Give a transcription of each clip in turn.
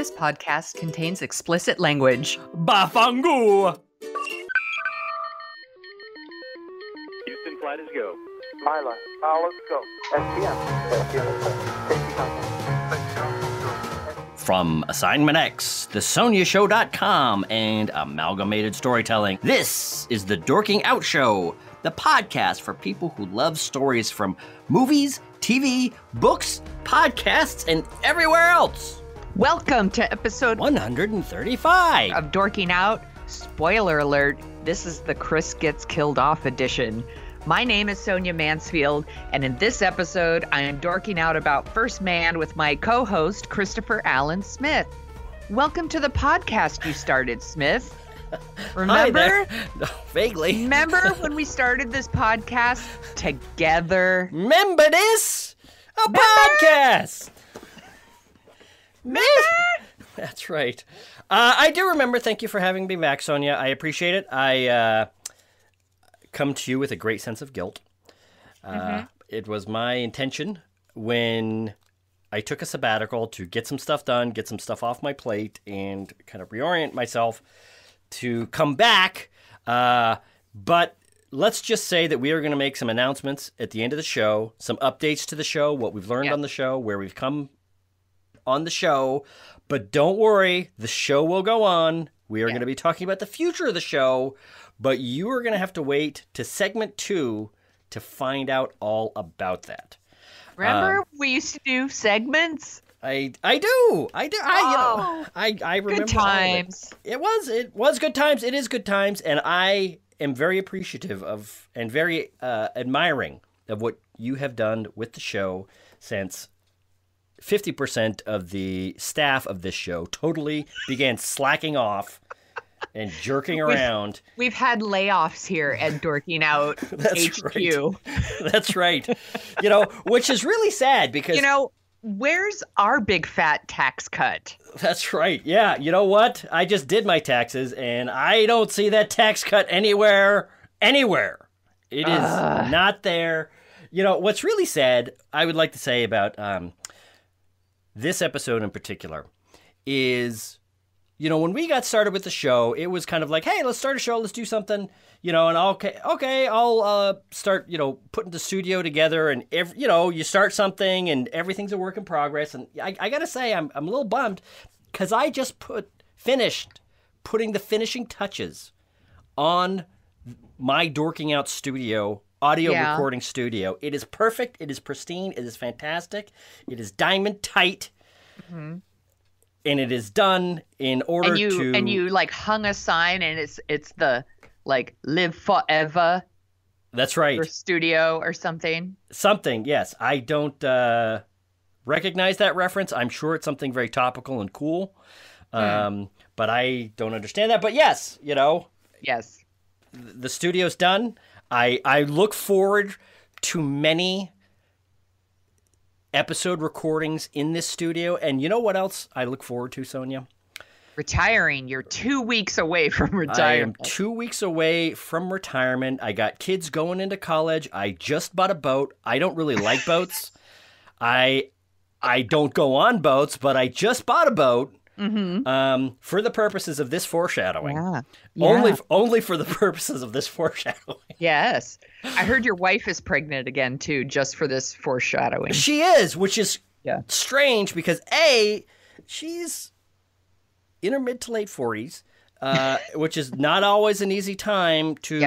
This podcast contains explicit language. Bafangu! Houston, flight is go. Myla, let's go. STM. Safety contact. From Assignment X, thesoniashow.com, and Amalgamated Storytelling, this is the Dorking Out Show, the podcast for people who love stories from movies, TV, books, podcasts, and everywhere else. Welcome to episode 135 of Dorking Out. Spoiler alert, this is the Chris Gets Killed Off edition. My name is Sonia Mansfield, and in this episode, I am dorking out about First Man with my co-host, Christopher Allan Smith. Welcome to the podcast you started, Smith. Remember? Hi there. No, vaguely. Remember when we started this podcast together? Remember this? A podcast! That's right. I do remember. Thank you for having me back, Sonia. I appreciate it. I come to you with a great sense of guilt. It was my intention when I took a sabbatical to get some stuff done, get some stuff off my plate, and kind of reorient myself to come back. But let's just say that we are going to make some announcements at the end of the show, some updates to the show, what we've learned on the show, where we've come on the show. But don't worry, the show will go on. We are going to be talking about the future of the show, but you are going to have to wait to segment 2 to find out all about that. Remember we used to do segments? I do. I remember. Good times. It was good times. It is good times, and I am very appreciative of and very admiring of what you have done with the show since 50% of the staff of this show totally began slacking off and jerking around. We've had layoffs here at Dorking Out That's HQ. Right. That's right. Which is really sad because... where's our big fat tax cut? That's right. Yeah, you know what? I just did my taxes, and I don't see that tax cut anywhere. It is not there. What's really sad, I would like to say about this episode in particular is, when we got started with the show, it was kind of like, hey, let's start a show, let's do something, and I'll start, putting the studio together, and you start something, and everything's a work in progress, and I gotta say, I'm a little bummed, because I just finished putting the finishing touches on my Dorking Out studio, audio recording studio. It is perfect, it is pristine, it is fantastic, it is diamond tight, and it is done in order and you like hung a sign, and it's the like live forever. That's right. Your studio or something. Something, yes. I don't recognize that reference. I'm sure it's something very topical and cool, but I don't understand that. But yes, Yes. The studio's done. I look forward to many episode recordings in this studio. And you know what else I look forward to, Sonia? Retiring. You're 2 weeks away from retirement. I am 2 weeks away from retirement. I got kids going into college. I just bought a boat. I don't really like boats. I don't go on boats, but I just bought a boat. For the purposes of this foreshadowing. Only for the purposes of this foreshadowing. Yes. I heard your wife is pregnant again, too, just for this foreshadowing. She is, which is strange because, A, she's in her mid to late 40s, which is not always an easy time to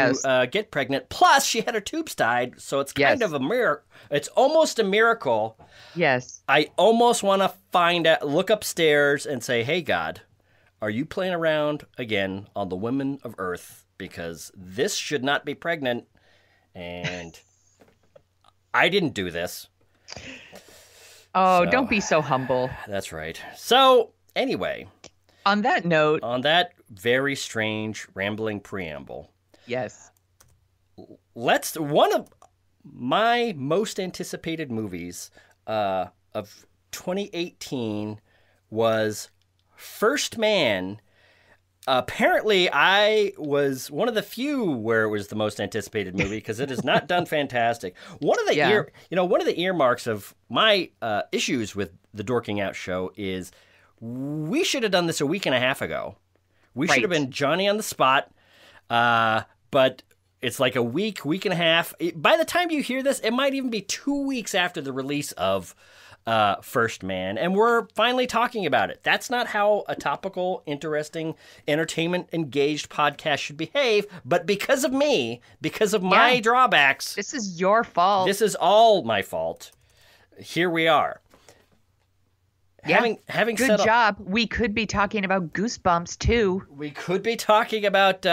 get pregnant. Plus, she had her tubes tied, so it's kind of a miracle. It's almost a miracle. Yes. I almost want to look upstairs and say, hey, God, are you playing around again on the women of Earth? Because this should not be pregnant, and I didn't do this. Oh, don't be so humble. That's right. So, anyway. On that note. On that very strange, rambling preamble. Yes. One of my most anticipated movies of 2018 was First Man. Apparently, I was one of the few where it was the most anticipated movie because it has not done fantastic. One of the earmarks of my issues with the Dorking Out show is we should have done this a week and a half ago. We should have Right. been Johnny on the spot, but it's like a week and a half. By the time you hear this, it might even be 2 weeks after the release of First Man, and we're finally talking about it. That's not how a topical, interesting, entertainment-engaged podcast should behave, but because of me, because of my drawbacks, This is your fault. this is all my fault. Here we are. Yeah. Having Good said job. We could be talking about Goosebumps too, we could be talking about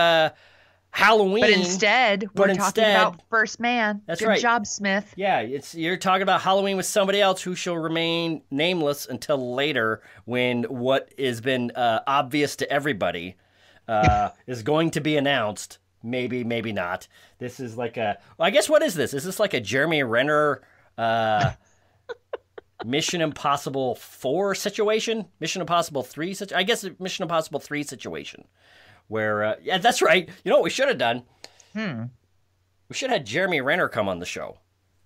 Halloween, but instead we're talking about First Man. That's Good right. job, Smith. yeah, you're talking about Halloween with somebody else who shall remain nameless until later, when what has been obvious to everybody is going to be announced. Maybe, maybe not. This is like I guess, what is this? Is this like a Jeremy Renner Mission Impossible 4 situation? Mission Impossible 3 I guess a Mission Impossible 3 situation. Where, yeah, that's right. You know what we should have done? We should have had Jeremy Renner come on the show.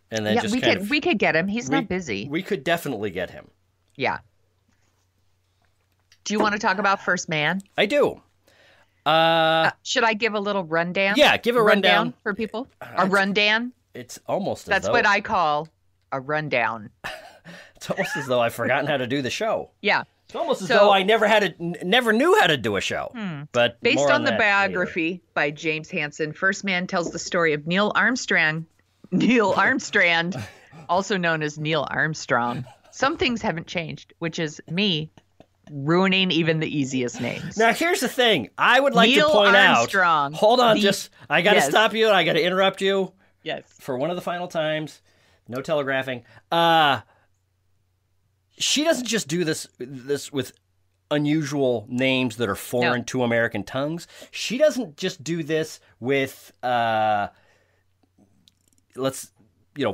And then just we could get him. He's not busy. We could definitely get him. Yeah. Do you want to talk about First Man? I do. Should I give a little rundown? Yeah, give a rundown. for people. A rundown? It's almost as That's though... what I call a rundown. It's almost as though I've forgotten how to do the show. Yeah. It's almost as So- though I never knew how to do a show. But Based more on the that biography by James Hansen, First Man tells the story of Neil Armstrong, also known as Neil Armstrong. Some things haven't changed, which is me ruining even the easiest names. Now, here's the thing. I would like Neil to point Armstrong, out... Hold on, I got to Yes. stop you, and I got to interrupt you Yes. for one of the final times. No telegraphing. She doesn't just do this with unusual names that are foreign to American tongues. She doesn't just do this with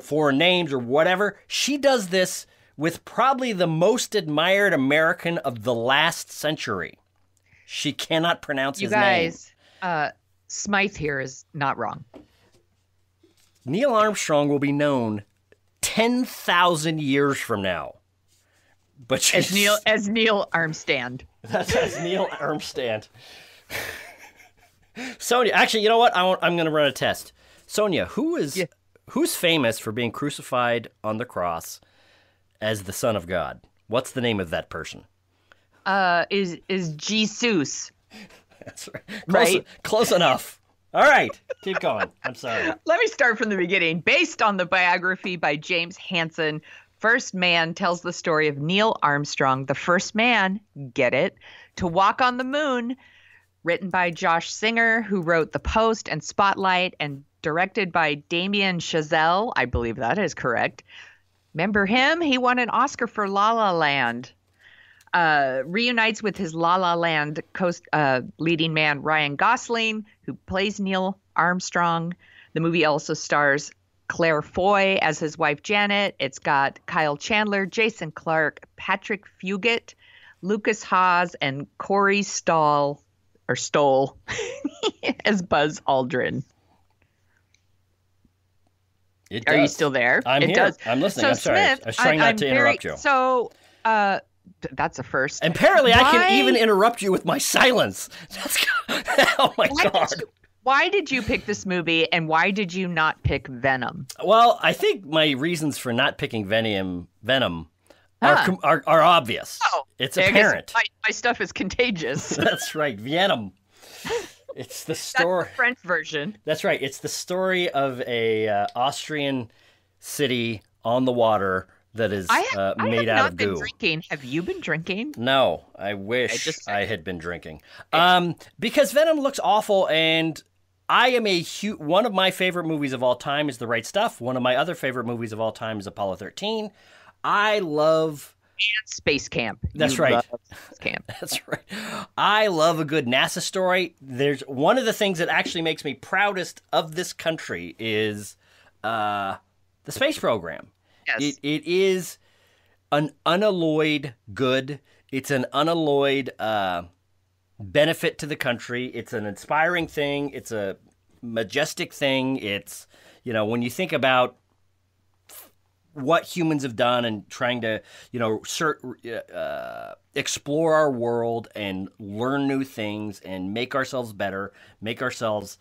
foreign names or whatever. She does this with probably the most admired American of the last century. She cannot pronounce You his name. guys, Smythe here is not wrong. Neil Armstrong will be known 10,000 years from now. But As Neil Armstand. That's as Neil Armstand. Sonia, actually, you know what? I'm going to run a test. Sonia, who's famous for being crucified on the cross as the Son of God? What's the name of that person? Is Jesus. That's right. Right. Close enough. All right. Keep going. I'm sorry. Let me start from the beginning. Based on the biography by James Hansen, First Man tells the story of Neil Armstrong, the first man, get it, to walk on the moon, written by Josh Singer, who wrote The Post and Spotlight, and directed by Damien Chazelle. I believe that is correct. Remember him? He won an Oscar for La La Land. Reunites with his La La Land leading man Ryan Gosling, who plays Neil Armstrong. The movie also stars Claire Foy as his wife Janet. It's got Kyle Chandler, Jason Clarke, Patrick Fugit, Lucas Haas, and Corey Stoll as Buzz Aldrin. It Are you does. still there? I'm It here. does. I'm listening. So I'm sorry. Smith, I was trying not to interrupt you. So, that's a first. And apparently, I can Why- even interrupt you with my silence. Oh my God. Why did you pick this movie, and why did you not pick Venom? Well, I think my reasons for not picking Venom are obvious. Oh, It's I guess apparent. My stuff is contagious. That's right, Venom. It's the That's story. the French version. That's right. It's the story of a Austrian city on the water that is made out of been goo. drinking. Have you been drinking? No, I wish just- I had been drinking. Because Venom looks awful, and I am one of my favorite movies of all time is The Right Stuff. One of my other favorite movies of all time is Apollo 13. I love... And Space Camp. That's You right. love Space Camp. That's right. I love a good NASA story. There's one of the things that actually makes me proudest of this country is the space program. Yes. It is an unalloyed good. It's an unalloyed benefit to the country. It's an inspiring thing. It's a majestic thing. It's, when you think about what humans have done and trying to, explore our world and learn new things and make ourselves better, make ourselves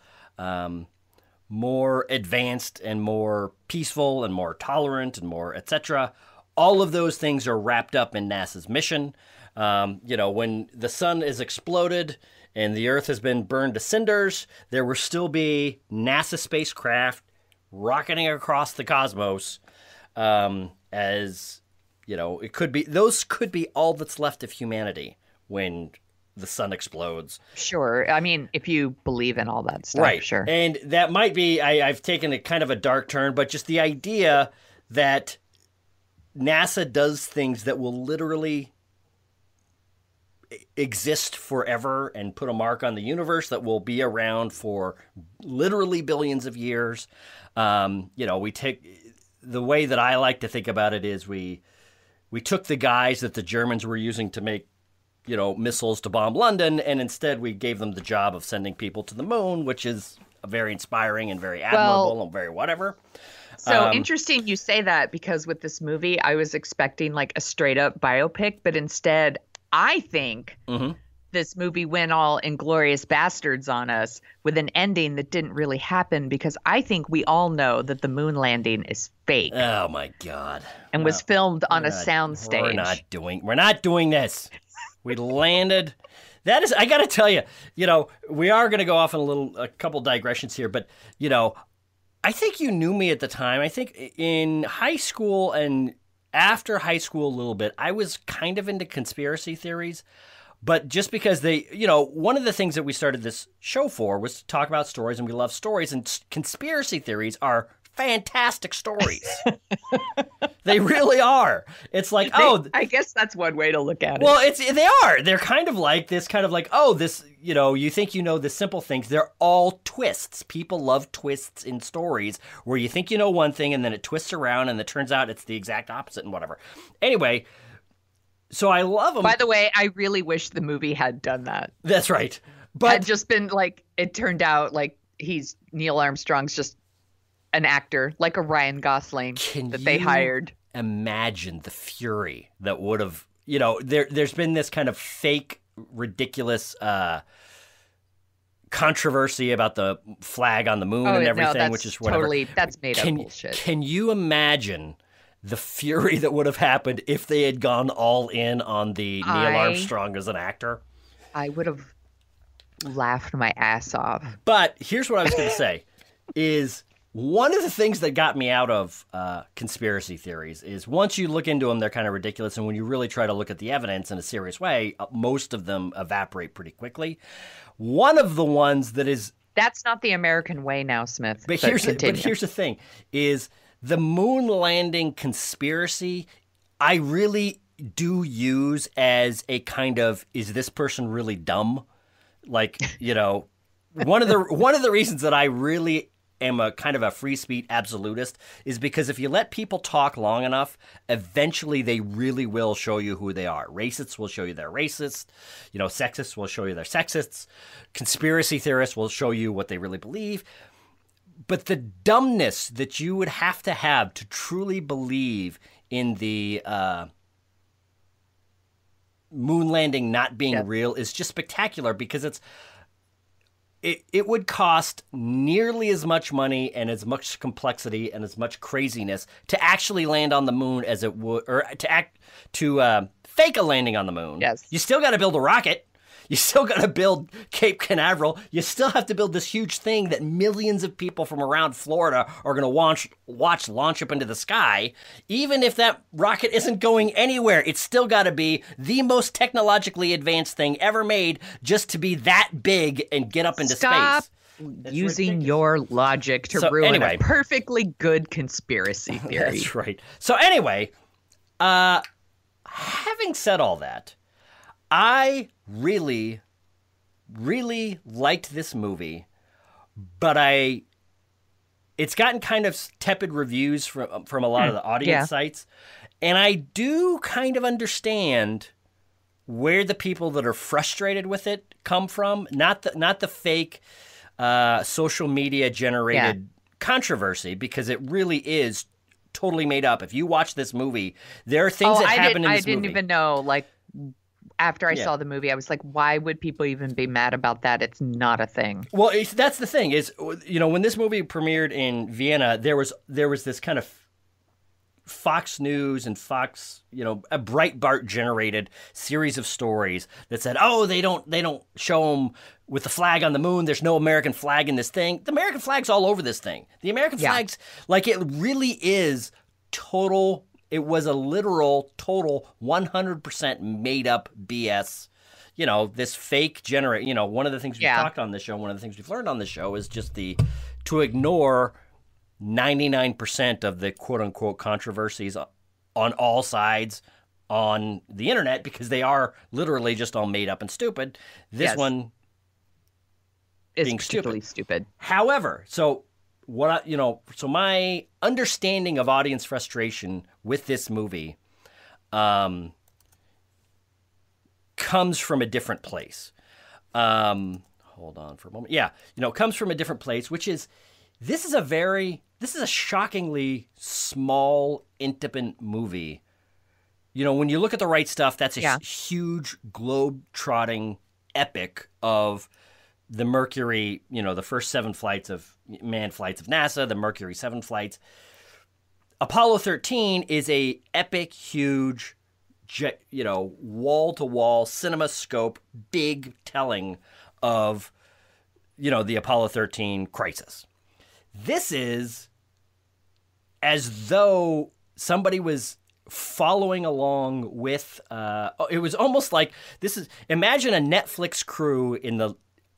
more advanced and more peaceful and more tolerant and more etc. All of those things are wrapped up in NASA's mission. When the sun is exploded and the Earth has been burned to cinders, there will still be NASA spacecraft rocketing across the cosmos. Those could be all that's left of humanity when the sun explodes. Sure. I mean, if you believe in all that stuff, right. Sure. And that might be, I've taken a kind of a dark turn, but just the idea that NASA does things that will literally exist forever and put a mark on the universe that will be around for literally billions of years. We take the way that I like to think about it is we took the guys that the Germans were using to make, missiles to bomb London, and instead we gave them the job of sending people to the moon, which is very inspiring and very admirable and very whatever. So interesting you say that, because with this movie, I was expecting like a straight up biopic, but instead I think this movie went all Inglourious Bastards on us with an ending that didn't really happen, because I think we all know that the moon landing is fake. Oh my God. And was filmed on a soundstage. We're not doing this. We landed. That is, I got to tell you, we are going to go off on a couple digressions here, but, I think you knew me at the time. I think in high school and after high school a little bit, I was kind of into conspiracy theories. But just because one of the things that we started this show for was to talk about stories, and we love stories, and conspiracy theories are fantastic stories. They really are. It's like, I guess that's one way to look at it. Well, they are. They're kind of like this, you think you know the simple things. They're all twists. People love twists in stories where you think you know one thing and then it twists around and it turns out it's the exact opposite and whatever. Anyway, so I love them. By the way, I really wish the movie had done that. That's right. But had just been like, it turned out like Neil Armstrong's just an actor, like a Ryan Gosling that they hired. Imagine the fury that would have, there's been this kind of fake, ridiculous controversy about the flag on the moon and everything, which is whatever. That's made up bullshit. Can you imagine the fury that would have happened if they had gone all in on the Neil Armstrong as an actor? I would have laughed my ass off. But here's what I was going to say is, one of the things that got me out of conspiracy theories is once you look into them, they're kind of ridiculous. And when you really try to look at the evidence in a serious way, most of them evaporate pretty quickly. One of the ones that is... That's not the American way now, Smith. But here's the thing, is the moon landing conspiracy, I really do use as a kind of, is this person really dumb? Like, one of the reasons that I really am a kind of a free speech absolutist is because if you let people talk long enough, eventually they really will show you who they are. Racists will show you they're racist. Sexists will show you they're sexists. Conspiracy theorists will show you what they really believe. But the dumbness that you would have to truly believe in the moon landing not being real is just spectacular, because it would cost nearly as much money and as much complexity and as much craziness to actually land on the moon as it would, or to fake a landing on the moon. Yes. You still got to build a rocket. You still got to build Cape Canaveral. You still have to build this huge thing that millions of people from around Florida are going to watch launch up into the sky. Even if that rocket isn't going anywhere, it's still got to be the most technologically advanced thing ever made just to be that big and get up into space. Using your logic to ruin a perfectly good conspiracy theory. That's right. So anyway, having said all that, I really, really liked this movie, but it's gotten kind of tepid reviews from a lot of the audience sites, and I do kind of understand where the people that are frustrated with it come from. Not the fake social media generated controversy, because it really is totally made up. If you watch this movie, there are things that happen in this movie. I didn't even know, like, after I saw the movie, I was like, why would people even be mad about that? It's not a thing. Well, that's the thing is, when this movie premiered in Vienna, there was this kind of Fox News and Fox, a Breitbart generated series of stories that said, oh, they don't show them with the flag on the moon. There's no American flag in this thing. The American flag's all over this thing. The American flag's like, it really is total. It was a literal, total 100% made up BS. This fake one of the things we've talked on this show, one of the things we've learned on this show is just to ignore 99% of the quote-unquote controversies on all sides on the internet, because they are literally just all made up and stupid. This one is being particularly stupid. However, so my understanding of audience frustration with this movie comes from a different place. Hold on for a moment. Yeah, comes from a different place, which is this is a shockingly small, intimate movie. When you look at The Right Stuff, that's a huge globe-trotting epic of the Mercury, the first 7 manned flights of NASA, the Mercury 7 flights. Apollo 13 is a epic, huge, wall-to-wall, CinemaScope, big telling of, the Apollo 13 crisis. This is as though somebody was following along with, it was almost like imagine a Netflix crew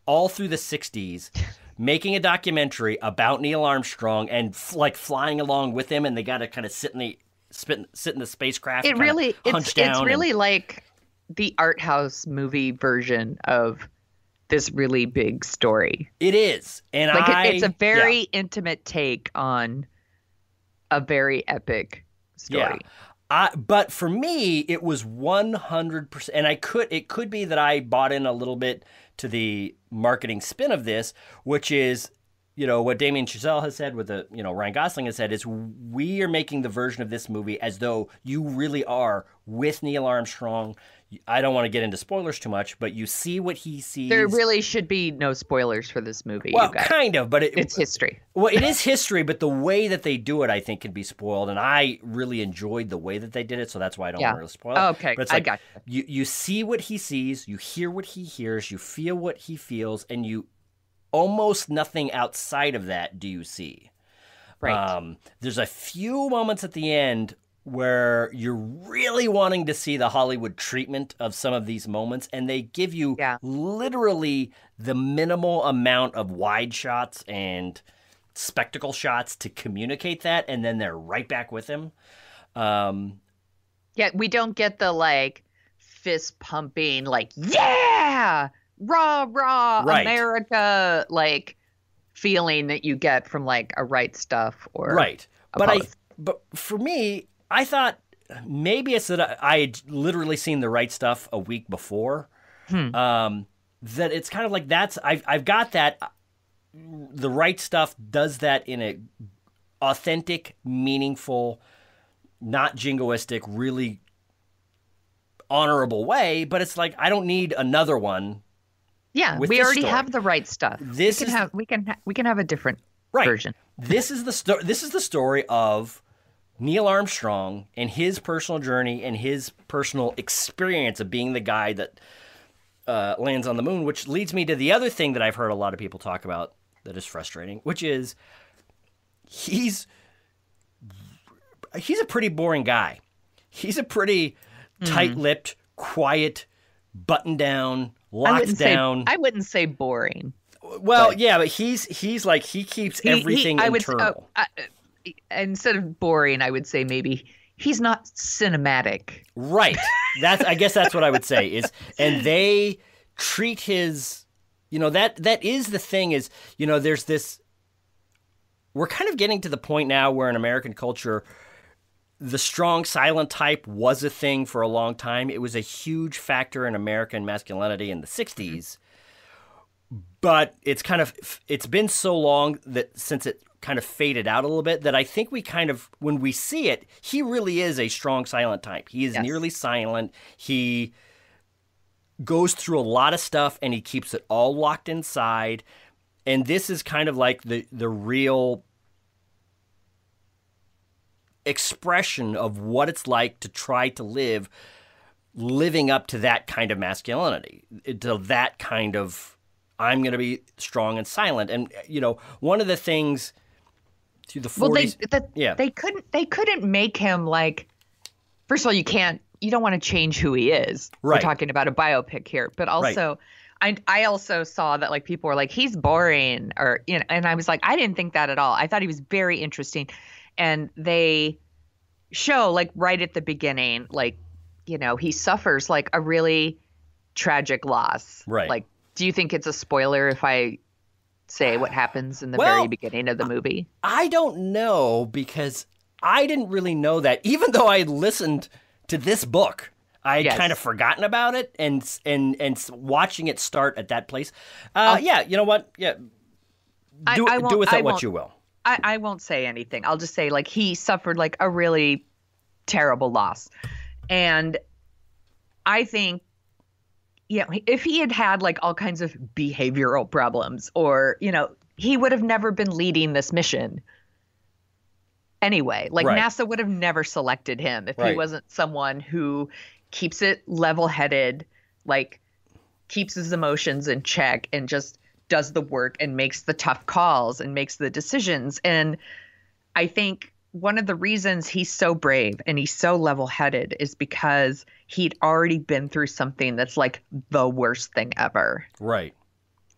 all through the 60s making a documentary about Neil Armstrong and flying along with him, and they got to kind of sit in the spacecraft. It's really like the art house movie version of this really big story. It is. And it's a very intimate take on a very epic story. Yeah. But for me, it was 100%. And it could be that I bought in a little bit to the marketing spin of this, which is, what Damien Chazelle has said, with Ryan Gosling has said, is we are making the version of this movie as though you really are with Neil Armstrong. I don't want to get into spoilers too much, but you see what he sees. There really should be no spoilers for this movie. Well, kind of, but it's history. Well, it is history, but the way that they do it, I think, can be spoiled. And I really enjoyed the way that they did it, so that's why I don't want to really spoil it. Oh, okay, but it's I got you. You see what he sees, you hear what he hears, you feel what he feels, and you almost nothing outside of that do you see. Right. There's a few moments at the end where you're really wanting to see the Hollywood treatment of some of these moments, and they give you literally the minimal amount of wide shots and spectacle shots to communicate that, and then they're right back with him. We don't get the fist pumping, rah, rah, America, feeling that you get from a Right Stuff or right. But for me, I thought maybe it's that I had literally seen The Right Stuff a week before. That it's kind of like I've got that. The Right Stuff does that in a authentic, meaningful, not jingoistic, really honorable way. But it's like I don't need another one. Yeah, we already have The Right Stuff. We can have a different version. This is the story of Neil Armstrong and his personal journey and his personal experience of being the guy that lands on the moon, which leads me to the other thing that I've heard a lot of people talk about that is frustrating, which is he's a pretty boring guy. He's a pretty tight-lipped, quiet, button-down, locked down. I wouldn't say boring. Well, but he's like he keeps everything internal. Instead of boring, I would say maybe he's not cinematic. Right. I guess that's what I would say is, and they treat his, that is the thing is, there's this, we're kind of getting to the point now where in American culture, the strong silent type was a thing for a long time. It was a huge factor in American masculinity in the 60s. But it's been so long that since it kind of faded out a little bit, that I think we kind of, when we see it, he really is a strong silent type. He is nearly silent. He goes through a lot of stuff and he keeps it all locked inside. And this is kind of like the real expression of what it's like to try to living up to that kind of masculinity, to that kind of, I'm going to be strong and silent. And, one of the things through the 40s... They couldn't make him like, first of all, you don't want to change who he is. Right. We're talking about a biopic here, but also, I also saw that like people were like, he's boring, or, and I was like, I didn't think that at all. I thought he was very interesting. And they show like right at the beginning, like, he suffers like a really tragic loss. Right. Like, do you think it's a spoiler if I say what happens in the very beginning of the movie? I don't know, because I didn't really know that. Even though I listened to this book, I had kind of forgotten about it, and watching it start at that place. You know what? Yeah. Do with it what you will. I won't say anything. I'll just say like he suffered like a really terrible loss. And I think, if he had had like all kinds of behavioral problems, or, he would have never been leading this mission anyway. Like NASA would have never selected him if he wasn't someone who keeps it level-headed, like keeps his emotions in check and just does the work and makes the tough calls and makes the decisions. And I think one of the reasons he's so brave and he's so level-headed is because he'd already been through something that's like the worst thing ever. Right.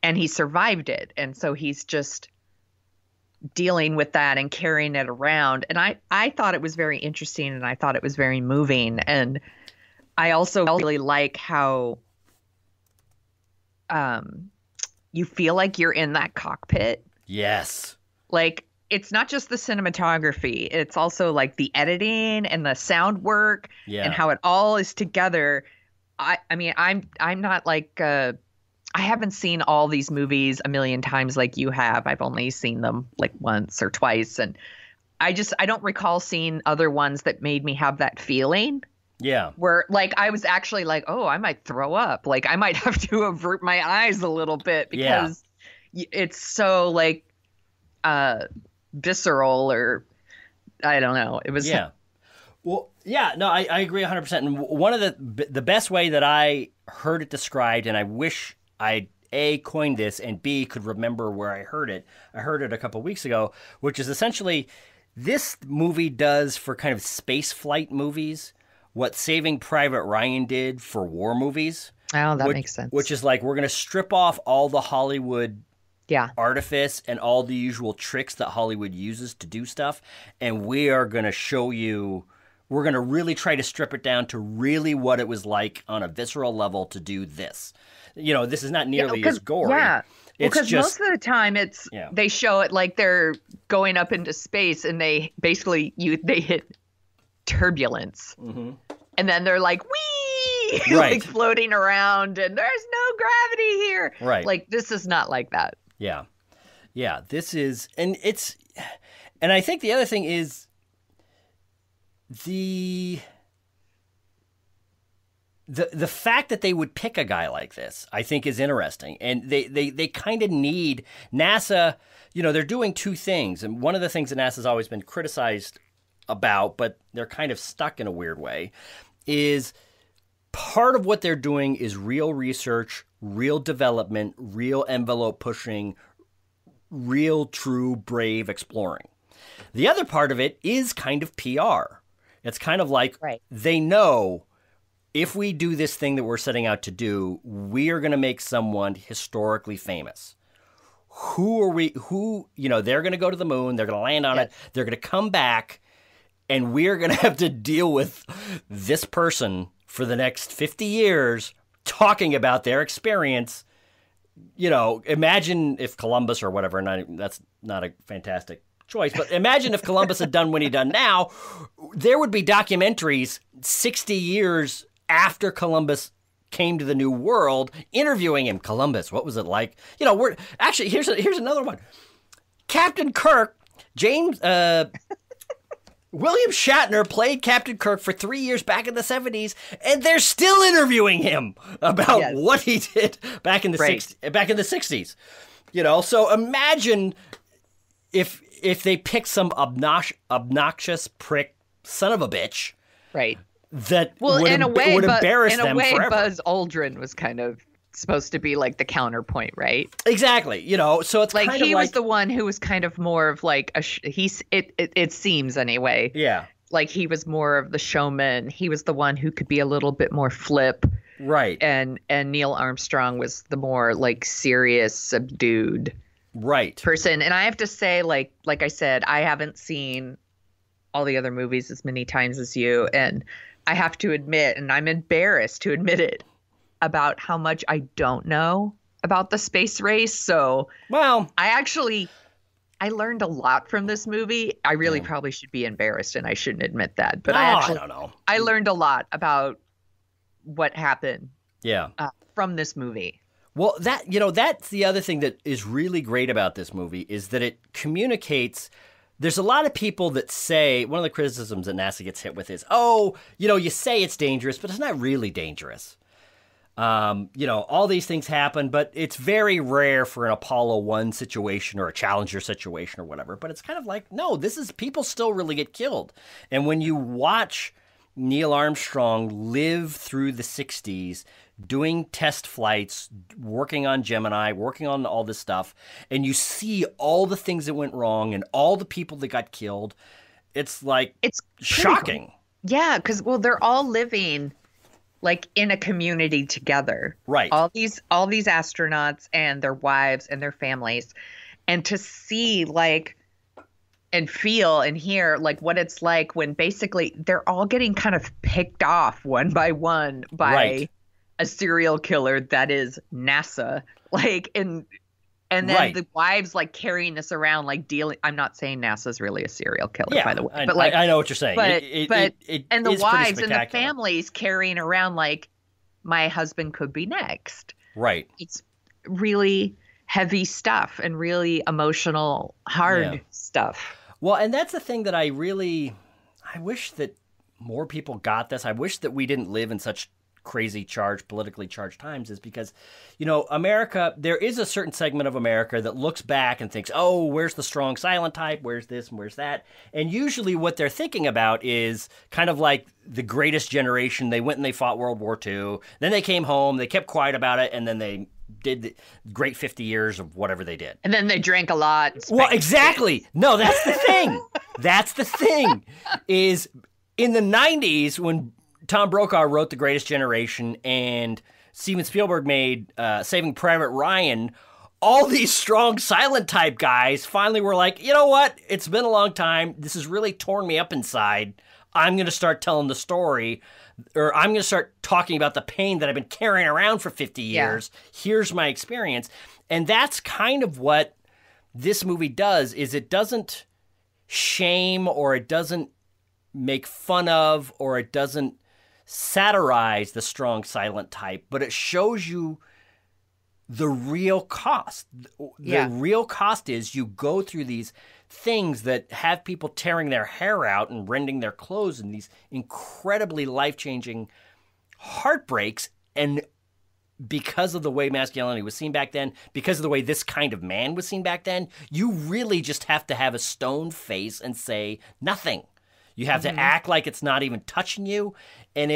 And he survived it. And so he's just dealing with that and carrying it around. And I thought it was very interesting, and I thought it was very moving. And I also really like how you feel like you're in that cockpit. Yes. Like, it's not just the cinematography. It's also like the editing and the sound work and how it all is together. I mean, I'm not like, I haven't seen all these movies a million times like you have. I've only seen them like once or twice. And I don't recall seeing other ones that made me have that feeling. Yeah. Where like I was actually like, oh, I might throw up. Like I might have to avert my eyes a little bit because it's so like visceral, or I don't know. It was Well, no, I agree 100%. And one of the best way that I heard it described, and I wish I A, coined this, and B, could remember where I heard it. I heard it a couple weeks ago, which is essentially this movie does for kind of space flight movies what Saving Private Ryan did for war movies. Oh, that makes sense. Which is like, we're going to strip off all the Hollywood artifice and all the usual tricks that Hollywood uses to do stuff, and we are going to show you, we're going to really try to strip it down to really what it was like on a visceral level to do this. This is not nearly as gory. Yeah. Because just, most of the time they show it like they're going up into space, and they basically they hit turbulence. Mm-hmm. And then they're like, wee, like floating around, and there's no gravity here. Right. Like, this is not like that. Yeah. Yeah, this is, and I think the other thing is the fact that they would pick a guy like this, I think, is interesting. And they kind of need NASA, they're doing two things. And one of the things that NASA's always been criticized about, but they're kind of stuck in a weird way, is part of what they're doing is real research, real development, real envelope pushing, real, true, brave exploring. The other part of it is kind of PR. It's kind of like they know, if we do this thing that we're setting out to do, we are going to make someone historically famous. They're going to go to the moon, they're going to land on it, they're going to come back, and we're going to have to deal with this person for the next 50 years talking about their experience. Imagine if Columbus or whatever, that's not a fantastic choice, but imagine if Columbus had done what he done now, there would be documentaries 60 years after Columbus came to the New World, interviewing him. Columbus, what was it like? We're actually, here's another one. Captain Kirk James William Shatner played Captain Kirk for 3 years back in the 70s, and they're still interviewing him about what he did back in the 60s. You know, so imagine if they picked some obnoxious prick son of a bitch, right? That would embarrass them forever. In a way, Buzz Aldrin was kind of supposed to be like the counterpoint, right? Exactly. You know, so it's like kind of he was the one who was kind of more of like it seems anyway. Yeah. Like he was more of the showman. He was the one who could be a little bit more flip. Right. And Neil Armstrong was the more like serious, subdued person. And I have to say, like I said, I haven't seen all the other movies as many times as you, and I have to admit, and I'm embarrassed to admit it, about how much I don't know about the space race. So, well, I learned a lot from this movie. I really probably should be embarrassed, and I shouldn't admit that. But I don't know. I learned a lot about what happened. Yeah. From this movie. Well, that's the other thing that is really great about this movie is that it communicates. There's a lot of people that say, one of the criticisms that NASA gets hit with is, you say it's dangerous, but it's not really dangerous. All these things happen, but it's very rare for an Apollo 1 situation or a Challenger situation or whatever. But it's kind of like, no, people still really get killed. And when you watch Neil Armstrong live through the 60s, doing test flights, working on Gemini, working on all this stuff, and you see all the things that went wrong and all the people that got killed, it's shocking. Yeah, because, they're all living like in a community together. Right. All these astronauts and their wives and their families. And to see and feel and hear like what it's like when basically they're all getting kind of picked off one by one by a serial killer that is NASA. And then the wives carrying this around, dealing. I'm not saying NASA's really a serial killer, by the way. But I know what you're saying. But and the wives and the families carrying around my husband could be next. Right. It's really heavy stuff and really emotional, hard stuff. Well, and that's the thing that I wish that more people got this. I wish that we didn't live in such crazy politically charged times, is because, America, there is a certain segment of America that looks back and thinks, oh, where's the strong silent type? Where's this and where's that? And usually what they're thinking about is kind of like the greatest generation. They went and they fought World War II. Then they came home, they kept quiet about it, and then they did the great 50 years of whatever they did. And then they drank a lot. Well, exactly. No, that's the thing. That's the thing is in the 90s when Tom Brokaw wrote The Greatest Generation and Steven Spielberg made Saving Private Ryan, all these strong silent type guys finally were like, you know what? It's been a long time. This has really torn me up inside. I'm going to start telling the story, or I'm going to start talking about the pain that I've been carrying around for 50 years. Yeah. Here's my experience. And that's kind of what this movie does, is it doesn't shame or it doesn't make fun of or it doesn't satirize the strong silent type, but it shows you the real cost. The real cost is you go through these things that have people tearing their hair out and rending their clothes and these incredibly life-changing heartbreaks. And because of the way masculinity was seen back then, because of the way this kind of man was seen back then, you really just have to have a stone face and say nothing. You have to act like it's not even touching you, and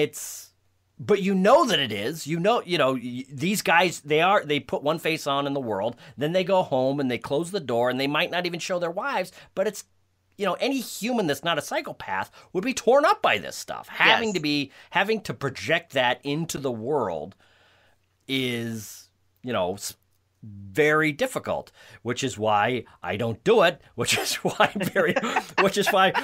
but you know that it is. These guys, they put one face on in the world, then they go home and they close the door, and they might not even show their wives, but it's, any human that's not a psychopath would be torn up by this stuff. Having to project that into the world is, very difficult, which is why I don't do it, which is why,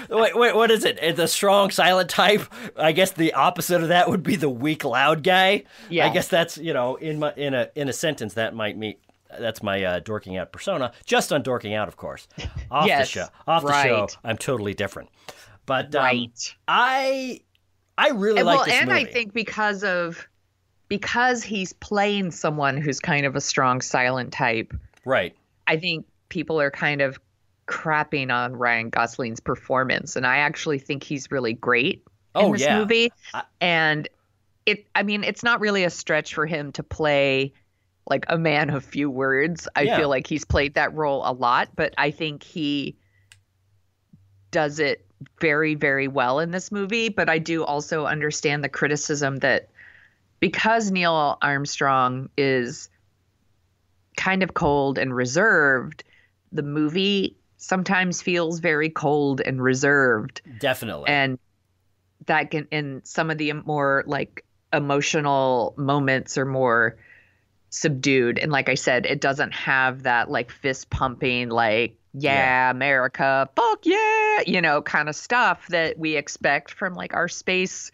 wait, what is it? The strong silent type? I guess the opposite of that would be the weak loud guy. Yeah. I guess that's, in a sentence that might mean, that's my dorking out persona, just on Dorking Out, of course. Off the show, I'm totally different. But I really like this movie. And I think because he's playing someone who's kind of a strong silent type. Right. I think people are kind of crapping on Ryan Gosling's performance, and I actually think he's really great in this movie. And it's not really a stretch for him to play like a man of few words. I feel like he's played that role a lot, but I think he does it very, very well in this movie. But I do also understand the criticism that because Neil Armstrong is kind of cold and reserved, the movie sometimes feels very cold and reserved. Definitely. And that can, in some of the more like emotional moments, are more subdued. And like I said, it doesn't have that like fist pumping, like, America, fuck yeah, kind of stuff that we expect from like our space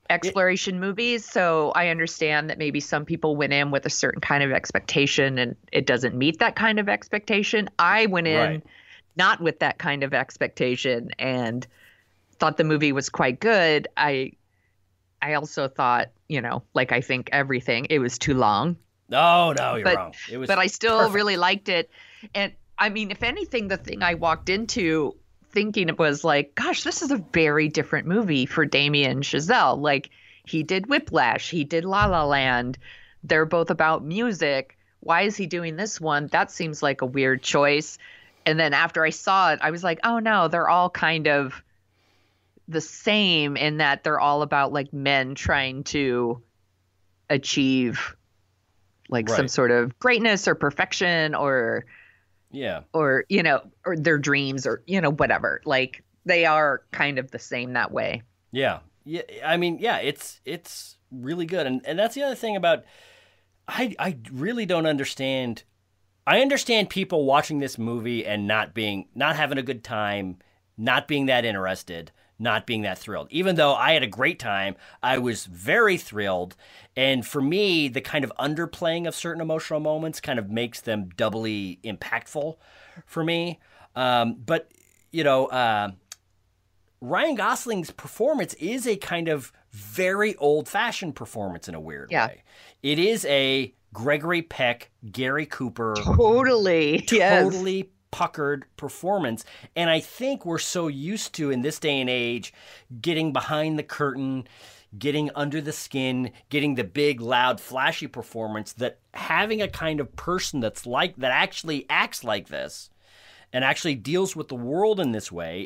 exploration movies. So I understand that maybe some people went in with a certain kind of expectation and it doesn't meet that kind of expectation. I went in not with that kind of expectation and thought the movie was quite good. I also thought, like I think everything, it was too long. No, you're wrong. But I still really liked it. And I mean, if anything, the thing I walked into thinking was like, gosh, this is a very different movie for Damien Chazelle. Like, he did Whiplash, he did La La Land. They're both about music. Why is he doing this one? That seems like a weird choice. And then after I saw it, I was like, oh no, they're all kind of the same in that they're all about like men trying to achieve like some sort of greatness or perfection or or their dreams or whatever. Like, they are kind of the same that way. I mean, it's really good. And that's the other thing about, I really don't understand. I understand people watching this movie and not having a good time, not being that interested, not being that thrilled. Even though I had a great time, I was very thrilled. And for me, the kind of underplaying of certain emotional moments kind of makes them doubly impactful for me. But Ryan Gosling's performance is a kind of very old-fashioned performance in a weird way. It is a Gregory Peck, Gary Cooper. Totally puckered performance. And I think we're so used to, in this day and age, getting behind the curtain, getting under the skin, getting the big, loud, flashy performance, that having a kind of person that actually acts like this and actually deals with the world in this way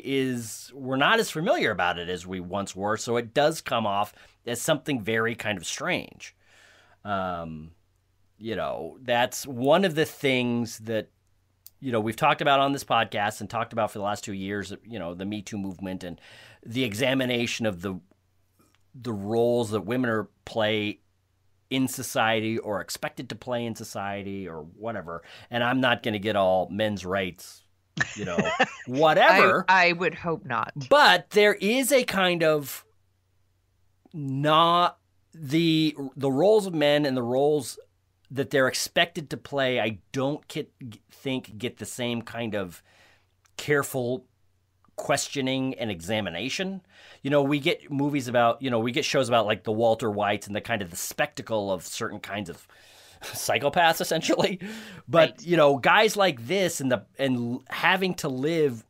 we're not as familiar about it as we once were. So it does come off as something very kind of strange. That's one of the things that we've talked about on this podcast and talked about for the last 2 years, the Me Too movement and the examination of the roles that women play in society or expected to play in society or whatever. And I'm not going to get all men's rights, whatever. I would hope not. But there is a kind of not the roles of men and the roles that they're expected to play, I don't think get the same kind of careful questioning and examination. We get movies about, we get shows about like the Walter Whites and the kind of the spectacle of certain kinds of psychopaths, essentially. But, guys like this and having to live,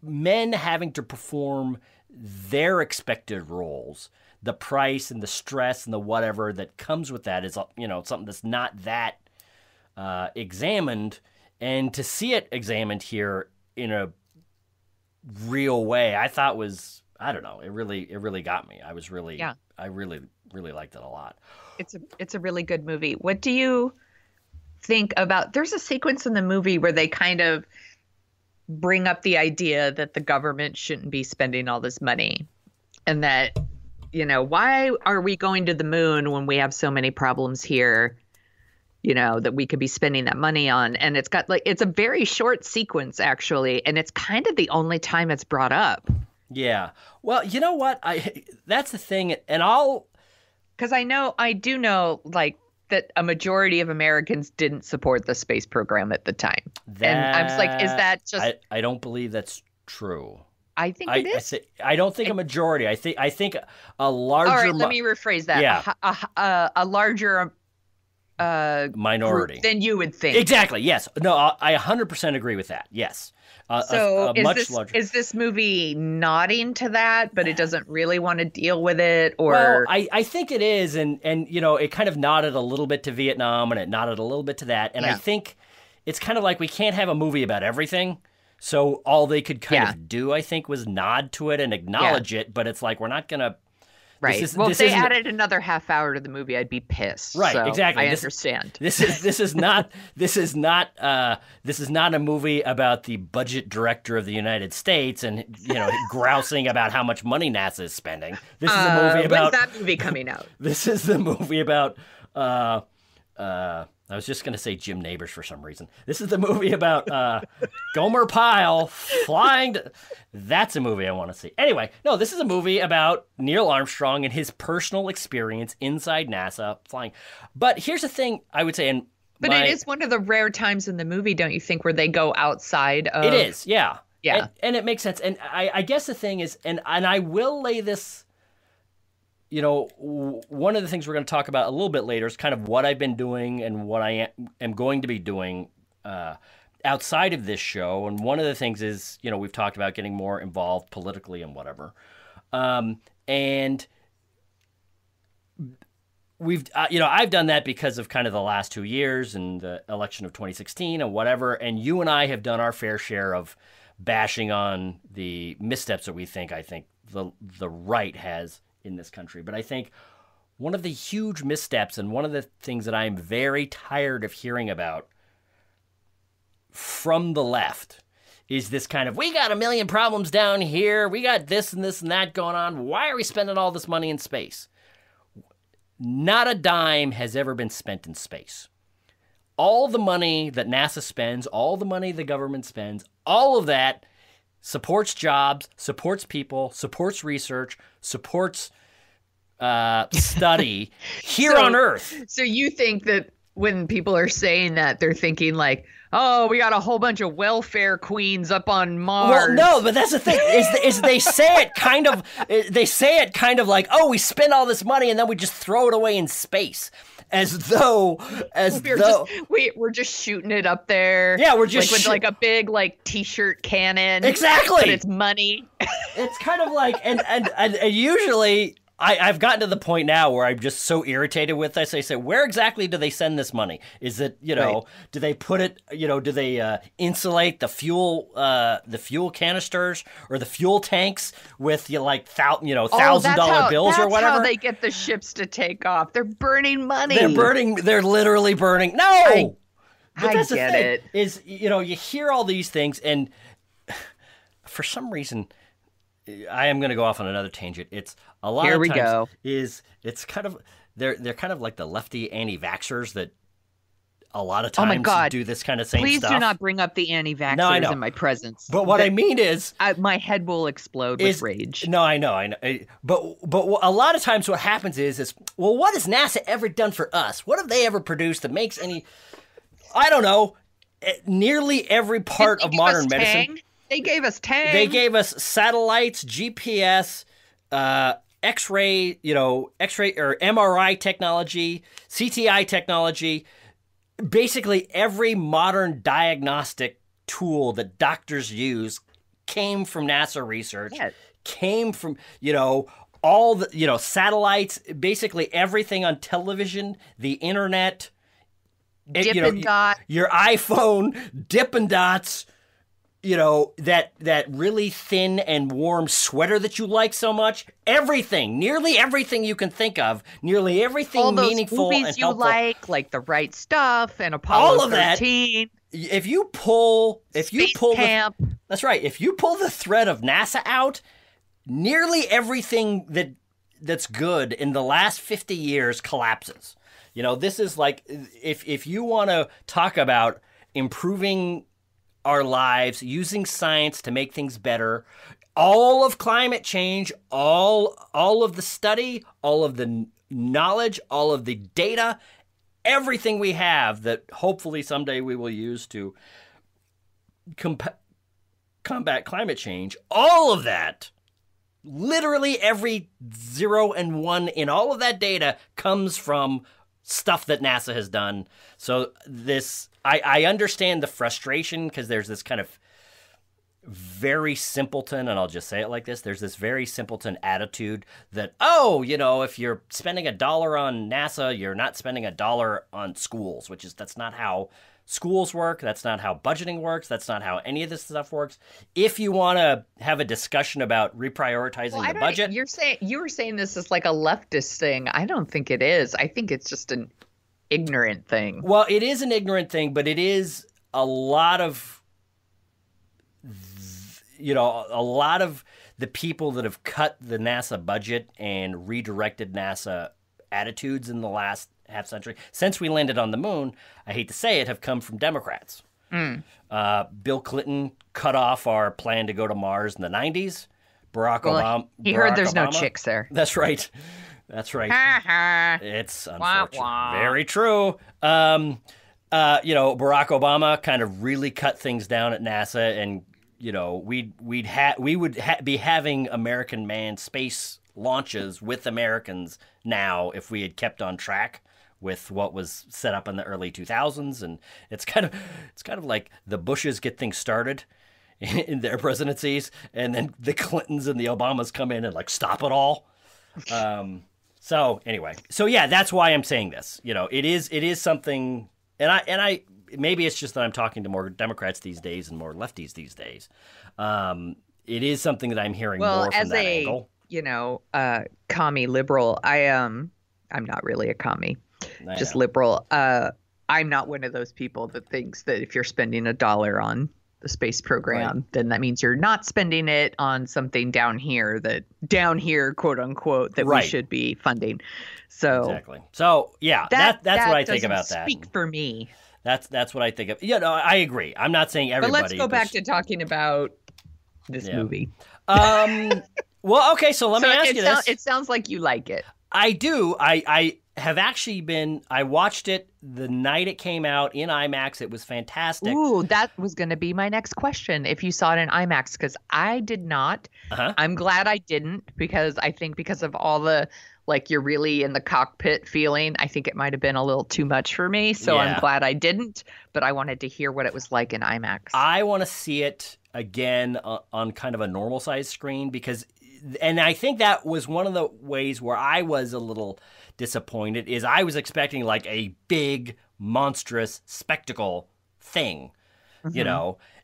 men having to perform their expected roles, the price and the stress and the whatever that comes with that is, something that's not that examined. And to see it examined here in a real way, I thought was, I don't know, it really got me. I was really, I really liked it a lot. It's a really good movie. What do you think about, there's a sequence in the movie where they kind of bring up the idea that the government shouldn't be spending all this money and that, why are we going to the moon when we have so many problems here, that we could be spending that money on? And it's got it's a very short sequence actually. And it's kind of the only time it's brought up. Yeah. Well, you know what? That's the thing. And because I do know that a majority of Americans didn't support the space program at the time. And I was like, is that just, I don't believe that's true. I think it is. I don't think a majority. I think a larger. All right, let me rephrase that. Yeah. A larger minority group than you would think. Exactly. Yes. No, I 100% agree with that. Yes. So a much larger. Is this movie nodding to that, but it doesn't really want to deal with it? Or Well, I think it is, and it kind of nodded a little bit to Vietnam, and it nodded a little bit to that, and I think it's kind of like we can't have a movie about everything. So all they could kind of do, I think, was nod to it and acknowledge it, but it's like we're not gonna. Right. If they added another half hour to the movie, I'd be pissed. Right. So exactly. I understand. This is not a movie about the budget director of the United States and grousing about how much money NASA is spending. This is a movie about. When's that movie coming out? This is the movie about. I was just going to say Jim Neighbors for some reason. This is the movie about Gomer Pyle flying. That's a movie I want to see. Anyway, no, this is a movie about Neil Armstrong and his personal experience inside NASA flying. But here's the thing I would say. But it is one of the rare times in the movie, don't you think, where they go outside of... It is, yeah. Yeah. And it makes sense. And I guess the thing is, and I will lay this... one of the things we're going to talk about a little bit later is kind of what I've been doing and what I am going to be doing outside of this show. And one of the things is, we've talked about getting more involved politically and whatever. And we've, I've done that because of kind of the last 2 years and the election of 2016 and whatever. And you and I have done our fair share of bashing on the missteps that I think the right has in this country. But I think one of the huge missteps and one of the things that I'm very tired of hearing about from the left is this kind of, we got a million problems down here, we got this and this and that going on, why are we spending all this money in space? Not a dime has ever been spent in space. All the money that NASA spends, all the money the government spends, all of that supports jobs, supports people, supports research, supports study here on Earth. So you think that when people are saying that, they're thinking like, oh, we got a whole bunch of welfare queens up on Mars. Well, no, but that's the thing is they say it kind of like, oh, we spend all this money and then we just throw it away in space. As though we're just shooting it up there. Yeah, we're just with like a big T-shirt cannon. Exactly, but it's money. It's kind of like and usually I've gotten to the point now where I'm just so irritated with this. I say, where exactly do they send this money? Is it do they put it do they insulate the fuel canisters or the fuel tanks with $1,000 bills or whatever? That's how they get the ships to take off. They're burning money. They're literally burning. No, but that's I get the thing, it. is you hear all these things and for some reason. I am going to go off on another tangent. It's a lot Here of we times go. It's kind of they're kind of like the lefty anti-vaxxers that a lot of times do this kind of same Please stuff. do not bring up the anti-vaxxers in my presence. But what I mean is, my head will explode with rage. No, I know. But a lot of times what happens is well, what has NASA ever done for us? What have they ever produced that makes any? I don't know. Nearly every part of modern medicine. They gave us tanks. They gave us satellites, GPS, X-ray, X-ray or MRI technology, CTI technology. Basically, every modern diagnostic tool that doctors use came from NASA research. Yeah. Came from all the satellites. Basically, everything on television, the internet, Dippin' Dot, your iPhone, Dippin' Dots. That really thin and warm sweater that you like so much. Everything, nearly everything you can think of, nearly everything all those meaningful movies and you helpful. like The Right Stuff and Apollo all of 13. That. If you pull Camp. that's right. If you pull the thread of NASA out, nearly everything that's good in the last 50 years collapses. This is like if you want to talk about improving our lives, using science to make things better. All of climate change, all of the study, all of the knowledge, all of the data, everything we have that hopefully someday we will use to combat climate change, all of that, literally every 0 and 1 in all of that data comes from stuff that NASA has done. So I understand the frustration because there's this kind of very simpleton, and I'll just say it like this, there's this very simpleton attitude that, if you're spending $1 on NASA, you're not spending $1 on schools, that's not how schools work. That's not how budgeting works. That's not how any of this stuff works. If you want to have a discussion about reprioritizing the budget. You were saying this is like a leftist thing. I don't think it is. I think it's just an ignorant thing. Well, it is an ignorant thing, but it is a lot of the people that have cut the NASA budget and redirected NASA attitudes in the last half century, since we landed on the moon, I hate to say it, have come from Democrats. Bill Clinton cut off our plan to go to Mars in the 90s. Obama. He heard there's no chicks there. That's right. It's unfortunate. Very true. Barack Obama kind of really cut things down at NASA, and we would be having American manned space launches with Americans now if we had kept on track with what was set up in the early 2000s. And it's kind of like the Bushes get things started in their presidencies, and then the Clintons and the Obamas come in and like stop it all. So that's why I'm saying this. It is something, and I maybe it's just that I'm talking to more Democrats these days and more lefties these days. It is something that I'm hearing more from that angle. Commie liberal, I'm not really a commie, just liberal. I'm not one of those people that thinks that if you're spending $1 on the space program, then that means you're not spending it on something down here, quote unquote, that we should be funding. So exactly. So yeah, that's what I think about that. Speak for me. That's what I think of. Yeah, no, I agree. I'm not saying everybody. But let's go back to talking about this movie. Well, okay, so let me ask you this. It sounds like you like it. I do. I have actually I watched it the night it came out in IMAX. It was fantastic. Ooh, that was going to be my next question. If you saw it in IMAX, because I did not. I'm glad I didn't, because I think because of all the, like, you're really in the cockpit feeling, I think it might have been a little too much for me. So I'm glad I didn't, but I wanted to hear what it was like in IMAX. I want to see it again on kind of a normal size screen, and I think that was one of the ways where I was a little disappointed, is I was expecting like a big, monstrous spectacle thing,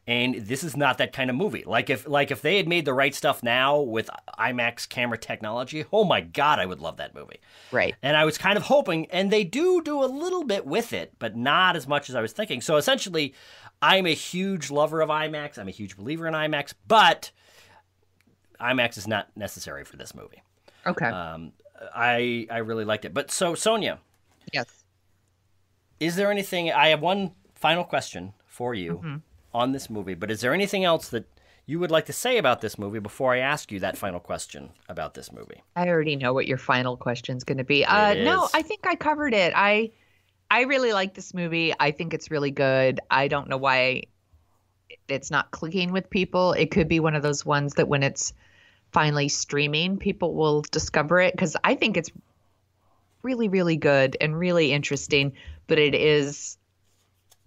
and this is not that kind of movie. Like if they had made the right stuff now with IMAX camera technology, oh my God, I would love that movie. Right. And I was kind of hoping, and they do a little bit with it, but not as much as I was thinking. So essentially, I'm a huge lover of IMAX. I'm a huge believer in IMAX, but IMAX is not necessary for this movie. Okay. I really liked it. But so, Sonia. Yes. Is there anything, I have one final question for you on this movie, but is there anything else that you would like to say about this movie before I ask you that final question about this movie? I already know what your final question's going to be. No, I think I covered it. I really like this movie. I think it's really good. I don't know why it's not clicking with people. It could be one of those ones that when it's finally streaming, people will discover it, because I think it's really, really good and really interesting. But it is,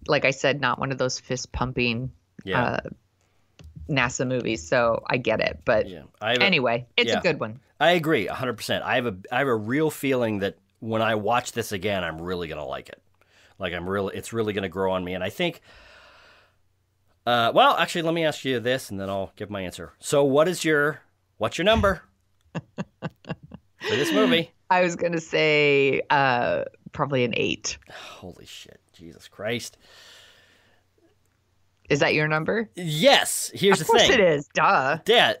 like I said, not one of those fist pumping NASA movies. So I get it. But anyway, it's a good one. I agree 100%. I have a real feeling that when I watch this again, I'm really going to like it. Like it's really going to grow on me. And I think, well, actually, let me ask you this and then I'll give my answer. So what's your number for this movie? I was going to say probably an 8. Holy shit. Jesus Christ. Is that your number? Yes. Here's the thing. Of course it is. Duh. Yeah.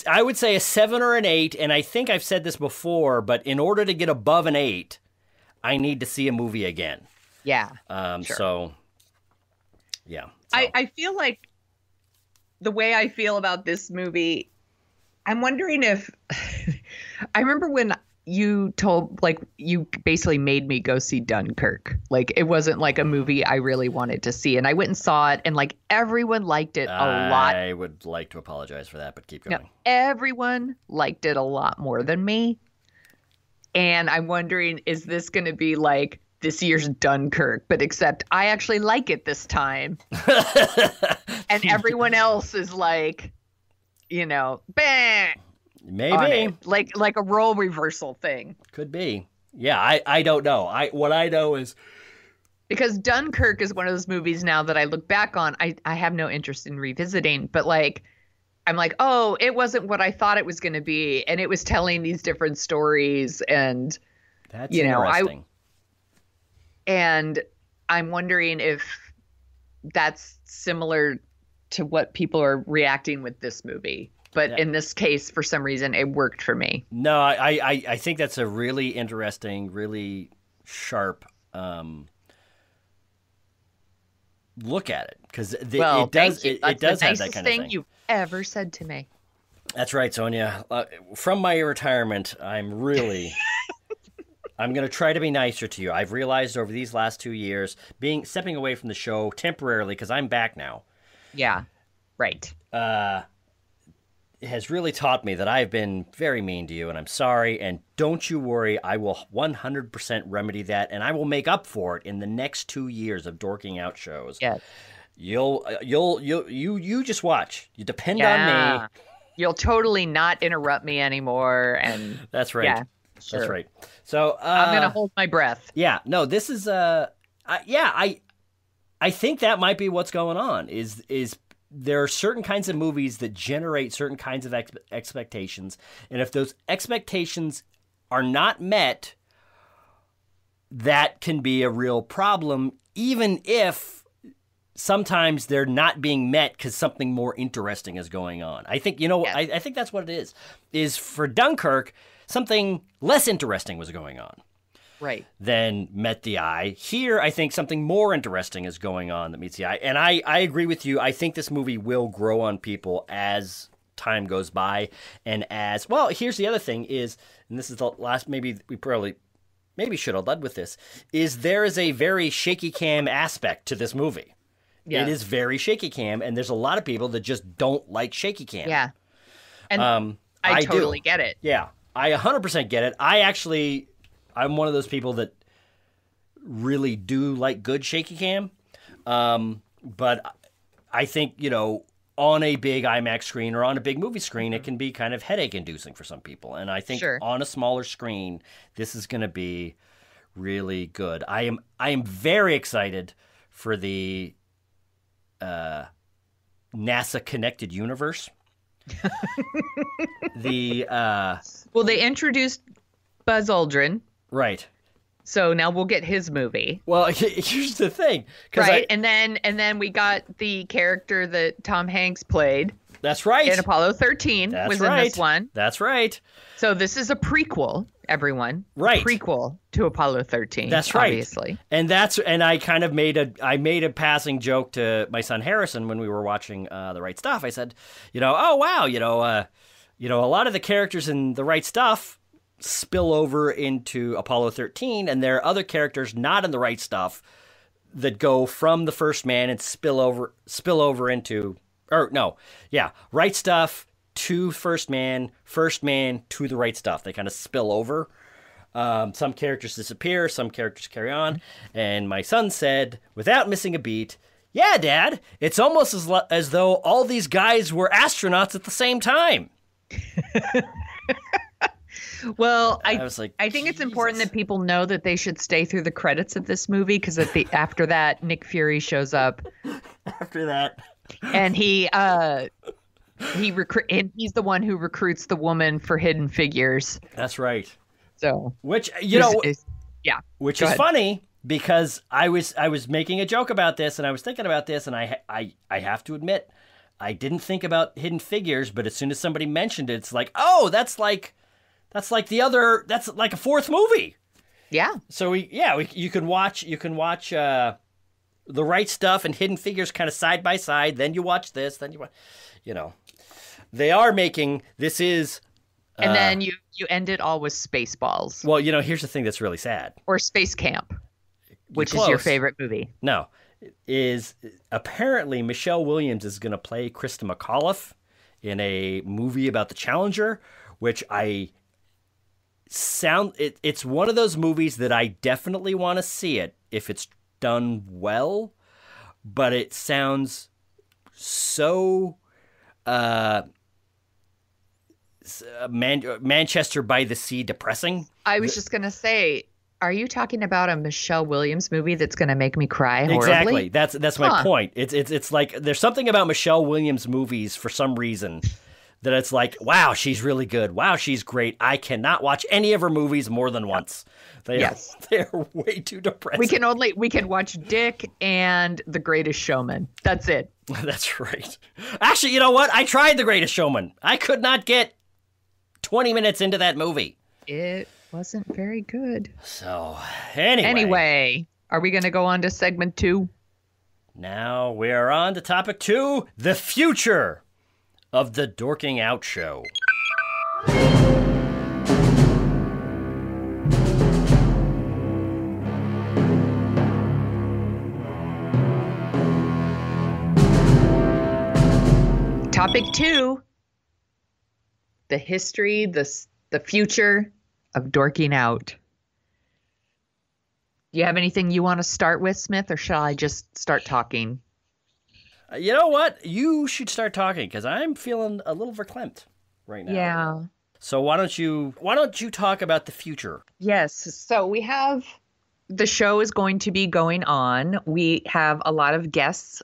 I would say a 7 or an 8, and I think I've said this before, but in order to get above an 8, I need to see a movie again. Yeah. Sure. So, yeah. So. I feel like the way I feel about this movie, I'm wondering if I remember when you you basically made me go see Dunkirk. Like, it wasn't like a movie I really wanted to see, and I went and saw it, and like everyone liked it a lot. I would like to apologize for that, but keep going. No, everyone liked it a lot more than me. And I'm wondering, is this going to be like this year's Dunkirk, but except I actually like it this time. And everyone else is like, bah, Maybe. like a role reversal thing. Could be. Yeah, I don't know. What I know is, because Dunkirk is one of those movies now that I look back on, I have no interest in revisiting, but like I'm like, oh, it wasn't what I thought it was going to be, and it was telling these different stories, and that's interesting. And I'm wondering if that's similar to what people are reacting with this movie. But in this case, for some reason, it worked for me. No, I think that's a really interesting, really sharp look at it, because it does have that kind of thing. That's the nicest thing you've ever said to me. That's right, Sonia. From my retirement, I'm going to try to be nicer to you. I've realized over these last 2 years, stepping away from the show temporarily, because I'm back now. Yeah, right. Has really taught me that I've been very mean to you, and I'm sorry, and don't you worry, I will 100% remedy that, and I will make up for it in the next 2 years of Dorking Out shows. Yes. You just watch. You depend on me. You'll totally not interrupt me anymore, and that's right. Yeah, sure. That's right. So I'm gonna hold my breath. Yeah. No, this is I think that might be what's going on. Is there are certain kinds of movies that generate certain kinds of expectations, and if those expectations are not met, that can be a real problem, even if sometimes they're not being met because something more interesting is going on. I think, I think that's what it is for Dunkirk, something less interesting was going on. Right. Than met the eye. Here, I think something more interesting is going on that meets the eye. And I agree with you. I think this movie will grow on people as time goes by. And here's the other thing is, and this is the last, maybe should have led with this, is there is a very shaky cam aspect to this movie. Yeah. It is very shaky cam, and there's a lot of people that just don't like shaky cam. Yeah. And I totally get it. Yeah. I 100% get it. I'm one of those people that really do like good shaky cam. But I think, on a big IMAX screen or on a big movie screen, it can be kind of headache inducing for some people. And I think on a smaller screen, this is going to be really good. I am very excited for the NASA connected universe. They introduced Buzz Aldrin. Right. So now we'll get his movie. Well, here's the thing. Right. And then we got the character that Tom Hanks played. That's right. In Apollo 13 in this one. That's right. So this is a prequel, everyone. Right. A prequel to Apollo 13. That's right. Obviously. And I kind of made a passing joke to my son Harrison when we were watching The Right Stuff. I said, oh wow, a lot of the characters in The Right Stuff spill over into Apollo 13, and there are other characters not in The Right Stuff that go from the First Man and spill over into, Right Stuff to First Man to The Right Stuff. They kind of spill over. Some characters disappear, some characters carry on, and my son said, without missing a beat, "Yeah, Dad, it's almost as though all these guys were astronauts at the same time." Well, I was like, I think it's important that people know that they should stay through the credits of this movie, because after that, Nick Fury shows up. After that, and he's the one who recruits the woman for Hidden Figures. That's right. So, which is funny, because I was making a joke about this, and I was thinking about this, and I have to admit, I didn't think about Hidden Figures, but as soon as somebody mentioned it, it's like, oh, that's like a fourth movie. Yeah. So you can watch The Right Stuff and Hidden Figures kind of side by side. Then you watch this. Then you watch, they are making, this is. And then you end it all with Spaceballs. Well, here's the thing that's really sad. Or Space Camp, which is your favorite movie. No, is apparently Michelle Williams is going to play Krista McAuliffe in a movie about the Challenger, which I it's one of those movies that I definitely want to see it if it's done well, but it sounds so Manchester by the Sea depressing. I was just going to say, are you talking about a Michelle Williams movie that's going to make me cry horribly? Exactly. That's my point. It's like there's something about Michelle Williams movies for some reason that it's like, wow, she's really good. Wow, she's great. I cannot watch any of her movies more than once. They're way too depressing. We can watch Dick and The Greatest Showman. That's it. That's right. Actually, you know what? I tried The Greatest Showman. I could not get 20 minutes into that movie. It wasn't very good. So, anyway. Anyway, are we going to go on to segment 2? Now we are on to topic 2, the future of the Dorking Out Show. Topic 2, the history, the future of Dorking Out. Do you have anything you want to start with, Smith, or shall I just start talking? You know what? You should start talking because I'm feeling a little verklempt right now. Yeah. So why don't you talk about the future? Yes. So the show is going to be going on. We have a lot of guests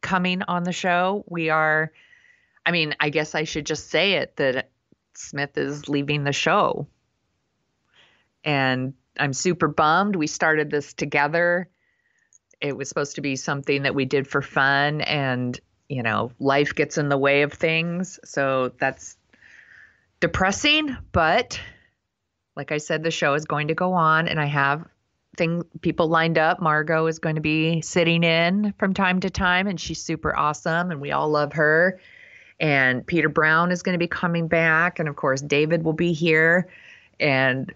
coming on the show. I guess I should just say it that Smith is leaving the show. And I'm super bummed. We started this together. It was supposed to be something that we did for fun, and, life gets in the way of things. So that's depressing, but like I said, the show is going to go on, and I have people lined up. Margot is going to be sitting in from time to time, and she's super awesome, and we all love her. And Peter Brown is going to be coming back, and of course, David will be here, and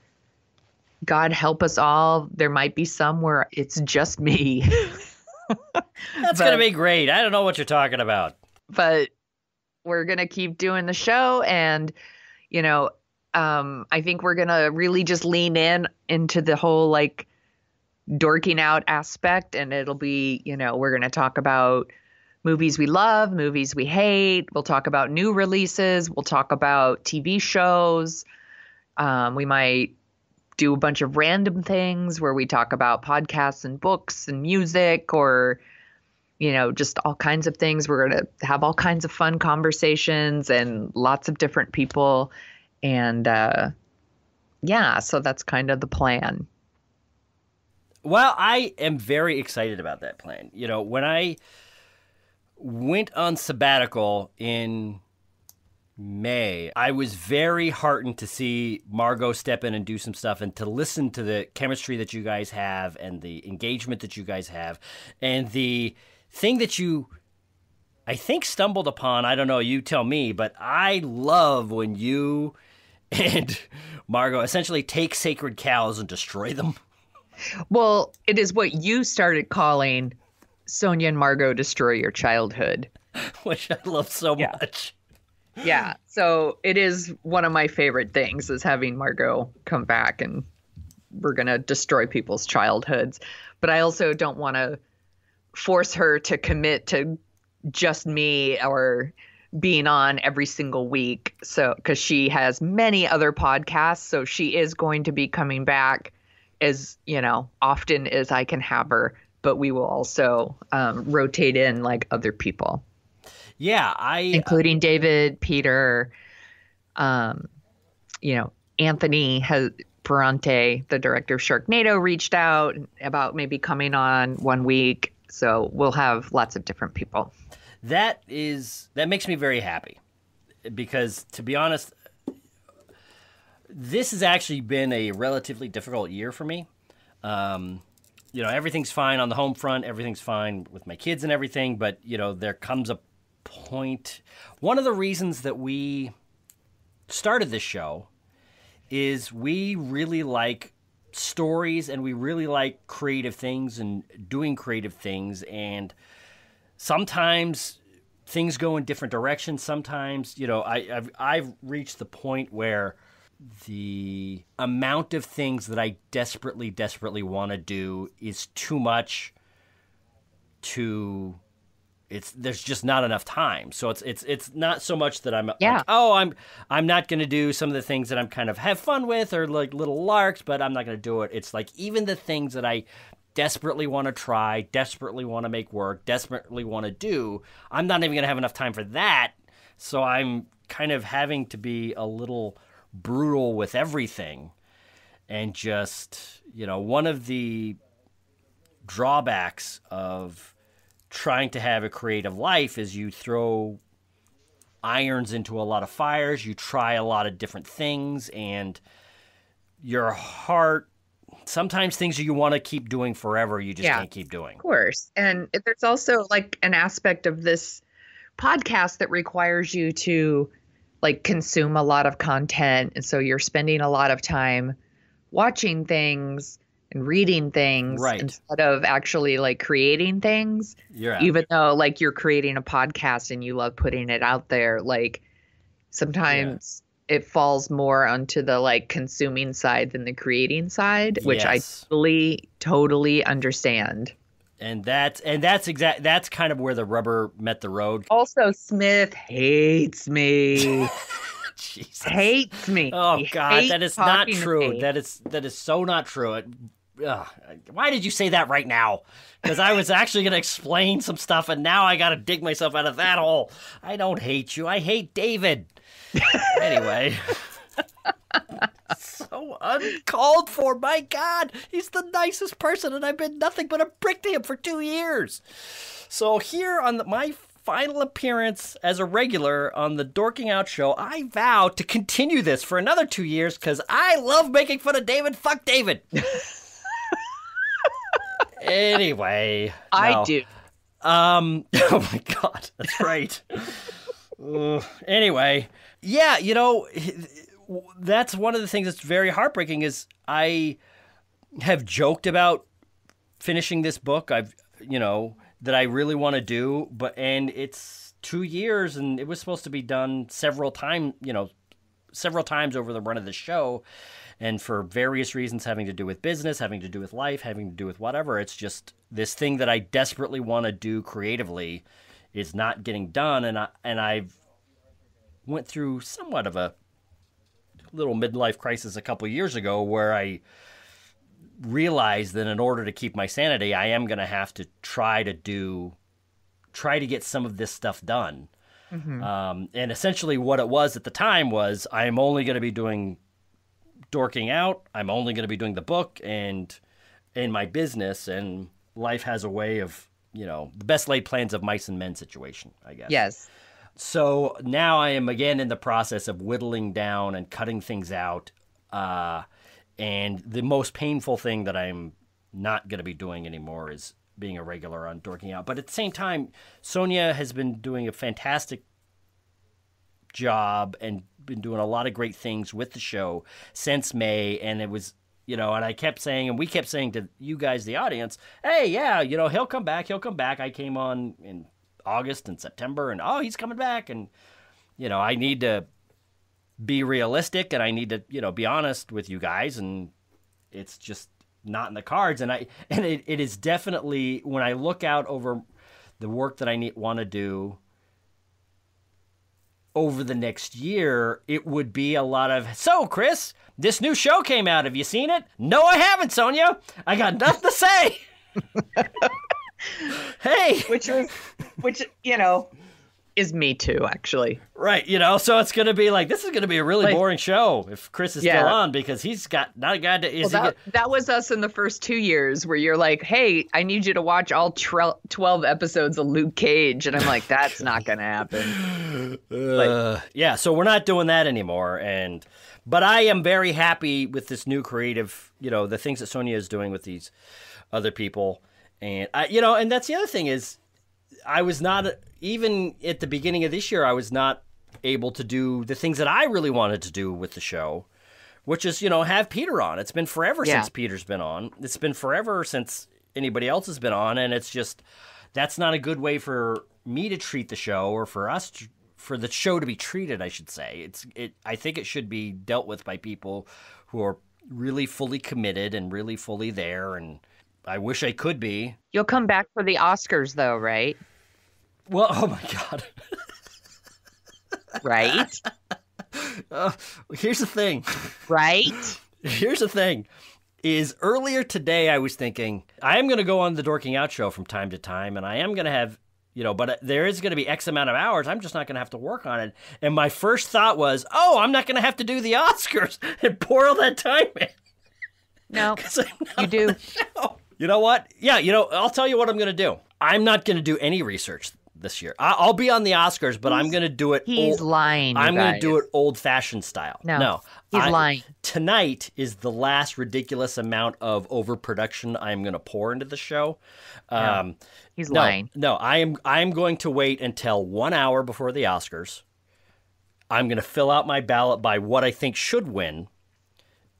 God help us all. There might be some where it's just me. That's going to be great. I don't know what you're talking about. But we're going to keep doing the show. And, I think we're going to really just lean into the whole dorking out aspect. And it'll be, we're going to talk about movies we love, movies we hate. We'll talk about new releases. We'll talk about TV shows. We might do a bunch of random things where we talk about podcasts and books and music, or, just all kinds of things. We're going to have all kinds of fun conversations and lots of different people. And so that's kind of the plan. Well, I am very excited about that plan. When I went on sabbatical in May, I was very heartened to see Margot step in and do some stuff, and to listen to the chemistry that you guys have and the engagement that you guys have, and the thing that you, I think, stumbled upon. I don't know, you tell me, but I love when you and Margot essentially take sacred cows and destroy them. Well, it is what you started calling Sonia and Margot Destroy Your Childhood. Which I love so much. Yeah, so it is one of my favorite things, is having Margot come back, and we're going to destroy people's childhoods. But I also don't want to force her to commit to just me or being on every single week. So, because she has many other podcasts, so she is going to be coming back as, often as I can have her. But we will also rotate in other people. Yeah, including David, Peter, Anthony Ferrante, the director of Sharknado, reached out about maybe coming on one week. So we'll have lots of different people. That makes me very happy, because, to be honest, this has actually been a relatively difficult year for me. Everything's fine on the home front. Everything's fine with my kids and everything. But, there comes a point. One of the reasons that we started this show is we really like stories, and we really like creative things and doing creative things. And sometimes things go in different directions. Sometimes, I've reached the point where the amount of things that I desperately want to do is too much to... There's just not enough time. So it's not so much that I'm like, oh, I'm not going to do some of the things that I'm kind of have fun with or like little larks, but I'm not going to do it. It's like even the things that I desperately want to try, desperately want to make work, desperately want to do, I'm not even going to have enough time for that. So I'm kind of having to be a little brutal with everything. And just, one of the drawbacks of trying to have a creative life is you throw irons into a lot of fires, you try a lot of different things, and your heart, sometimes things you want to keep doing forever, you just can't keep doing. Of course. And there's also like an aspect of this podcast that requires you to like consume a lot of content. And so you're spending a lot of time watching things and reading things instead of actually like creating things. Even though like you're creating a podcast and you love putting it out there, like sometimes it falls more onto the like consuming side than the creating side, which I totally understand. And that's kind of where the rubber met the road. Also, Smith hates me. Jesus. Hates me. Oh God, that is not true. That is so not true. Why did you say that right now? Because I was actually going to explain some stuff, and now I got to dig myself out of that hole. I don't hate you. I hate David. Anyway. So uncalled for. My God. He's the nicest person, and I've been nothing but a prick to him for 2 years. So here on my final appearance as a regular on the Dorking Out Show, I vow to continue this for another 2 years because I love making fun of David. Fuck David. Anyway. I do. Oh my God. That's right. Anyway. Yeah, that's one of the things that's very heartbreaking is I have joked about finishing this book that I really want to do, and it's 2 years and it was supposed to be done several times over the run of the show. And for various reasons having to do with business, having to do with life, having to do with whatever, it's just this thing that I desperately want to do creatively is not getting done. And I've went through somewhat of a little midlife crisis a couple years ago where I realized that in order to keep my sanity, I am going to have to try to get some of this stuff done. Mm-hmm. And essentially what it was at the time was I'm only going to be doing Dorking Out. I'm only going to be doing the book and in my business, and life has a way of, the best laid plans of mice and men situation, I guess. Yes. So now I am again in the process of whittling down and cutting things out. And the most painful thing that I'm not going to be doing anymore is being a regular on Dorking Out. But at the same time, Sonia has been doing a fantastic job and been doing a lot of great things with the show since May, and it was and I kept saying, and we kept saying to you guys, the audience, hey, yeah, he'll come back. I came on in August and September, and he's coming back, and I need to be realistic, and I need to be honest with you guys, and it's just not in the cards. And it is definitely, when I look out over the work that I want to do over the next year, it would be a lot of, so Chris, this new show came out. Have you seen it? No, I haven't, Sonia. I got nothing to say. Hey. Which is me too, actually. Right. So it's going to be like, this is going to be a really boring show if Chris is still on, because he's got not a guy to, that was us in the first 2 years where you're like, hey, I need you to watch all 12 episodes of Luke Cage. And I'm like, that's not going to happen. Yeah. So we're not doing that anymore. But I am very happy with this new creative, the things that Sonia is doing with these other people. And and that's the other thing is, I was not, even at the beginning of this year, I was not able to do the things that I really wanted to do with the show, which is, have Peter on. It's been forever since Peter's been on. It's been forever since anybody else has been on. And it's just, that's not a good way for me to treat the show, or for us, for the show to be treated, I should say. I think it should be dealt with by people who are really fully committed and really fully there, and I wish I could be. You'll come back for the Oscars, though, right? Well, oh my God. Right? Here's the thing. Right? Here's the thing. Is earlier today I was thinking, I am going to go on the Dorking Out Show from time to time, and I am going to have, but there is going to be X amount of hours. I'm just not going to have to work on it. And my first thought was, I'm not going to have to do the Oscars and pour all that time in. No, you do. You know what? Yeah, I'll tell you what I'm going to do. I'm not going to do any research this year. I'll be on the Oscars, but I'm going to do it. He's lying. I'm going to do it old-fashioned style. No, he's lying. Tonight is the last ridiculous amount of overproduction I'm going to pour into the show. He's lying. No, I'm going to wait until 1 hour before the Oscars. I'm going to fill out my ballot by what I think should win,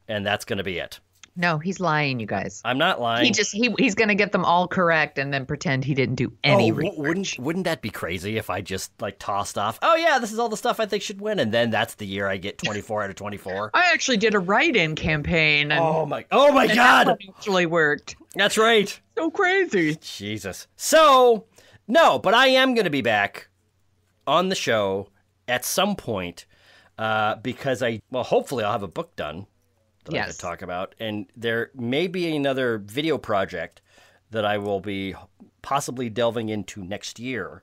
and that's going to be it. No, he's lying, you guys. I'm not lying. He's going to get them all correct and then pretend he didn't do any research. Wouldn't that be crazy if I just tossed off, oh yeah, this is all the stuff I think should win, and then that's the year I get 24 out of 24? I actually did a write-in campaign. And, oh my God. That actually worked. That's right. So crazy. Jesus. So, no, but I am going to be back on the show at some point because hopefully I'll have a book done that I could talk about. And there may be another video project that I will be possibly delving into next year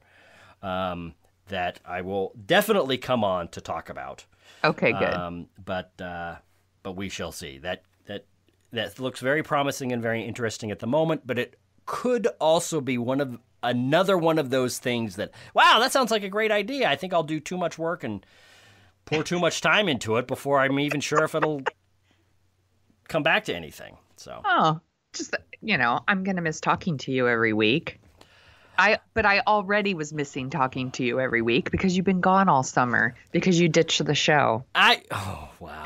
that I will definitely come on to talk about. Okay, good. But we shall see. That looks very promising and very interesting at the moment, but it could also be another one of those things that, wow, that sounds like a great idea. I think I'll do too much work and pour too much time into it before I'm even sure if it'll come back to anything. So just I'm gonna miss talking to you every week. But I already was missing talking to you every week because you've been gone all summer because you ditched the show. Oh wow.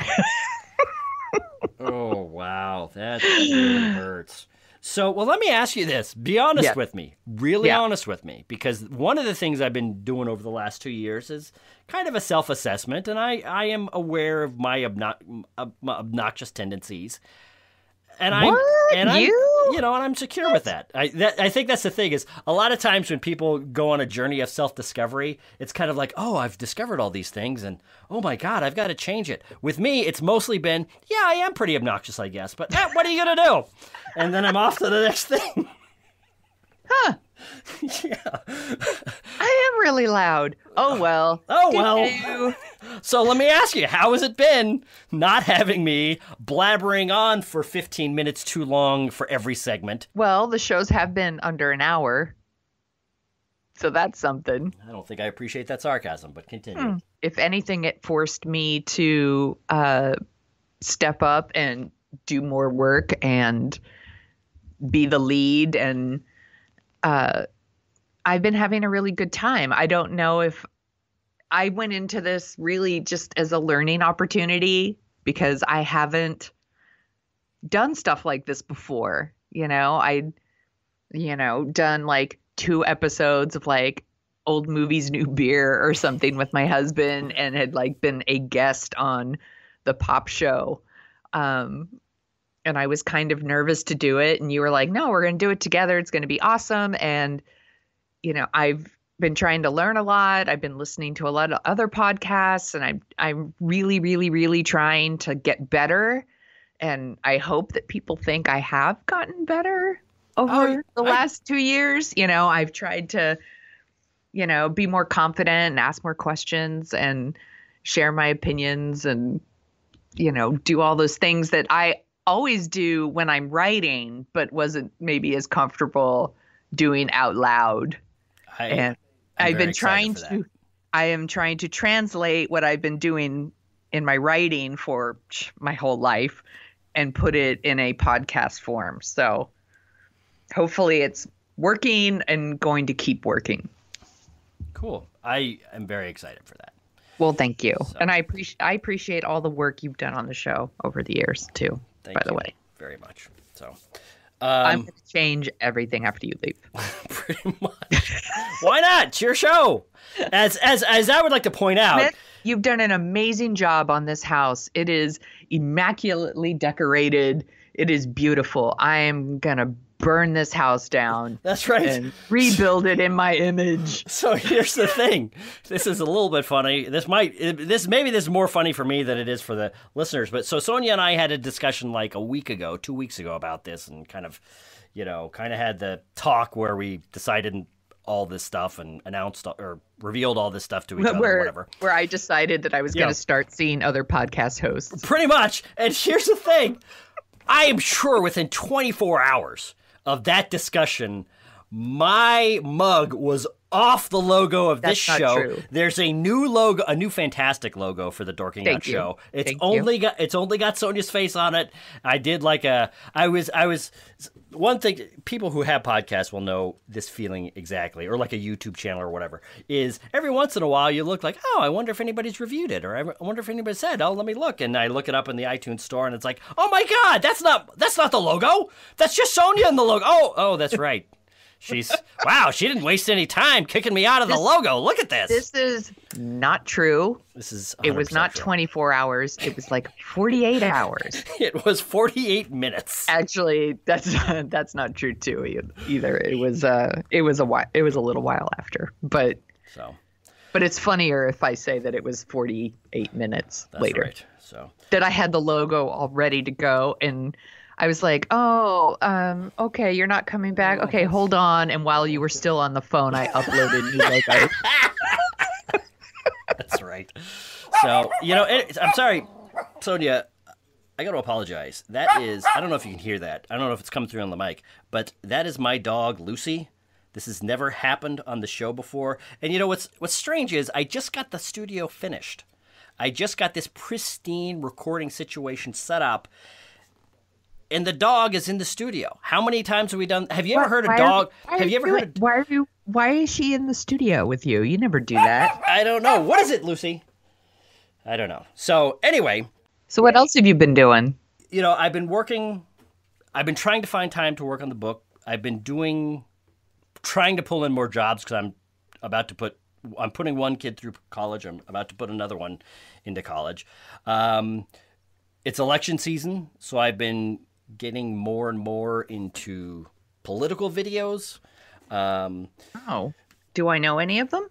Oh wow, that really hurts. So, well, let me ask you this. Be honest with me. Really honest with me. Because one of the things I've been doing over the last 2 years is kind of a self-assessment, and I am aware of my obnoxious tendencies. And I'm secure with that. I think that's the thing is a lot of times when people go on a journey of self-discovery, it's kind of like, oh, I've discovered all these things, and oh my God, I've got to change it. With me, it's mostly been, yeah, I am pretty obnoxious, I guess, but what are you gonna do? And then I'm off to the next thing. Huh. Yeah. I am really loud. Oh well. So let me ask you, how has it been not having me blabbering on for 15 minutes too long for every segment? Well, the shows have been under an hour. So that's something. I don't think I appreciate that sarcasm, but continue. If anything, it forced me to step up and do more work and be the lead, and I've been having a really good time. I don't know if I went into this really just as a learning opportunity because I haven't done stuff like this before. I'd done like 2 episodes of like old movies, new beer or something with my husband, and had like been a guest on the pop show. And I was kind of nervous to do it. And you were like, no, we're going to do it together. It's going to be awesome. And, I've been trying to learn a lot. I've been listening to a lot of other podcasts, and I'm really, really, really trying to get better. And I hope that people think I have gotten better over the last 2 years. I've tried to, be more confident and ask more questions and share my opinions and, do all those things that I always do when I'm writing, but wasn't maybe as comfortable doing out loud. I am trying to translate what I've been doing in my writing for my whole life and put it in a podcast form. So hopefully it's working and going to keep working. Cool. I am very excited for that. Well, thank you. So, and I appreciate all the work you've done on the show over the years too, by the way. Very much. So, I'm going to change everything after you leave. Pretty much. Why not? It's your show. As I would like to point out, Smith, you've done an amazing job on this house. It is immaculately decorated. It is beautiful. I am going to burn this house down. That's right. And rebuild it in my image. So here's the thing. This is a little bit funny. Maybe this is more funny for me than it is for the listeners. But so Sonia and I had a discussion like 2 weeks ago about this, and kind of had the talk where we decided all this stuff and announced or revealed all this stuff to each other, or whatever. Where I decided that I was going to start seeing other podcast hosts. Pretty much. And here's the thing. I am sure within 24 hours of that discussion, my mug was off the logo of this show. True. There's a new logo, a new fantastic logo for the Dorking Out Show. It's only got Sonia's face on it. I did one thing, people who have podcasts will know this feeling exactly, or like a YouTube channel or whatever, is every once in a while you look like, oh, I wonder if anybody's reviewed it, or I wonder if anybody said, oh, let me look. And I look it up in the iTunes store and it's like, oh my God, that's not the logo. That's just Sonia in the logo. Oh, that's right. Wow, she didn't waste any time kicking me out of the logo. Look at this. This is not true. It was not true. 24 hours. It was like 48 hours. It was 48 minutes. Actually, that's not true too either. It was a little while after. But it's funnier if I say that it was 48 minutes later. Right. So that I had the logo all ready to go, and I was like, okay, you're not coming back. Okay, hold on. And while you were still on the phone, I uploaded new logo. That's right. So, I'm sorry, Sonia, I got to apologize. That is, I don't know if you can hear that. I don't know if it's coming through on the mic, but that is my dog, Lucy. This has never happened on the show before. And what's strange is I just got the studio finished. I just got this pristine recording situation set up. And the dog is in the studio. How many times have we done? Have you ever heard a dog? Why is she in the studio with you? You never do that. I don't know. What is it, Lucy? I don't know. So anyway. So what else have you been doing? I've been working. I've been trying to find time to work on the book. I've been trying to pull in more jobs because I'm putting one kid through college. I'm about to put another one into college. It's election season, so I've been getting more and more into political videos. Do I know any of them?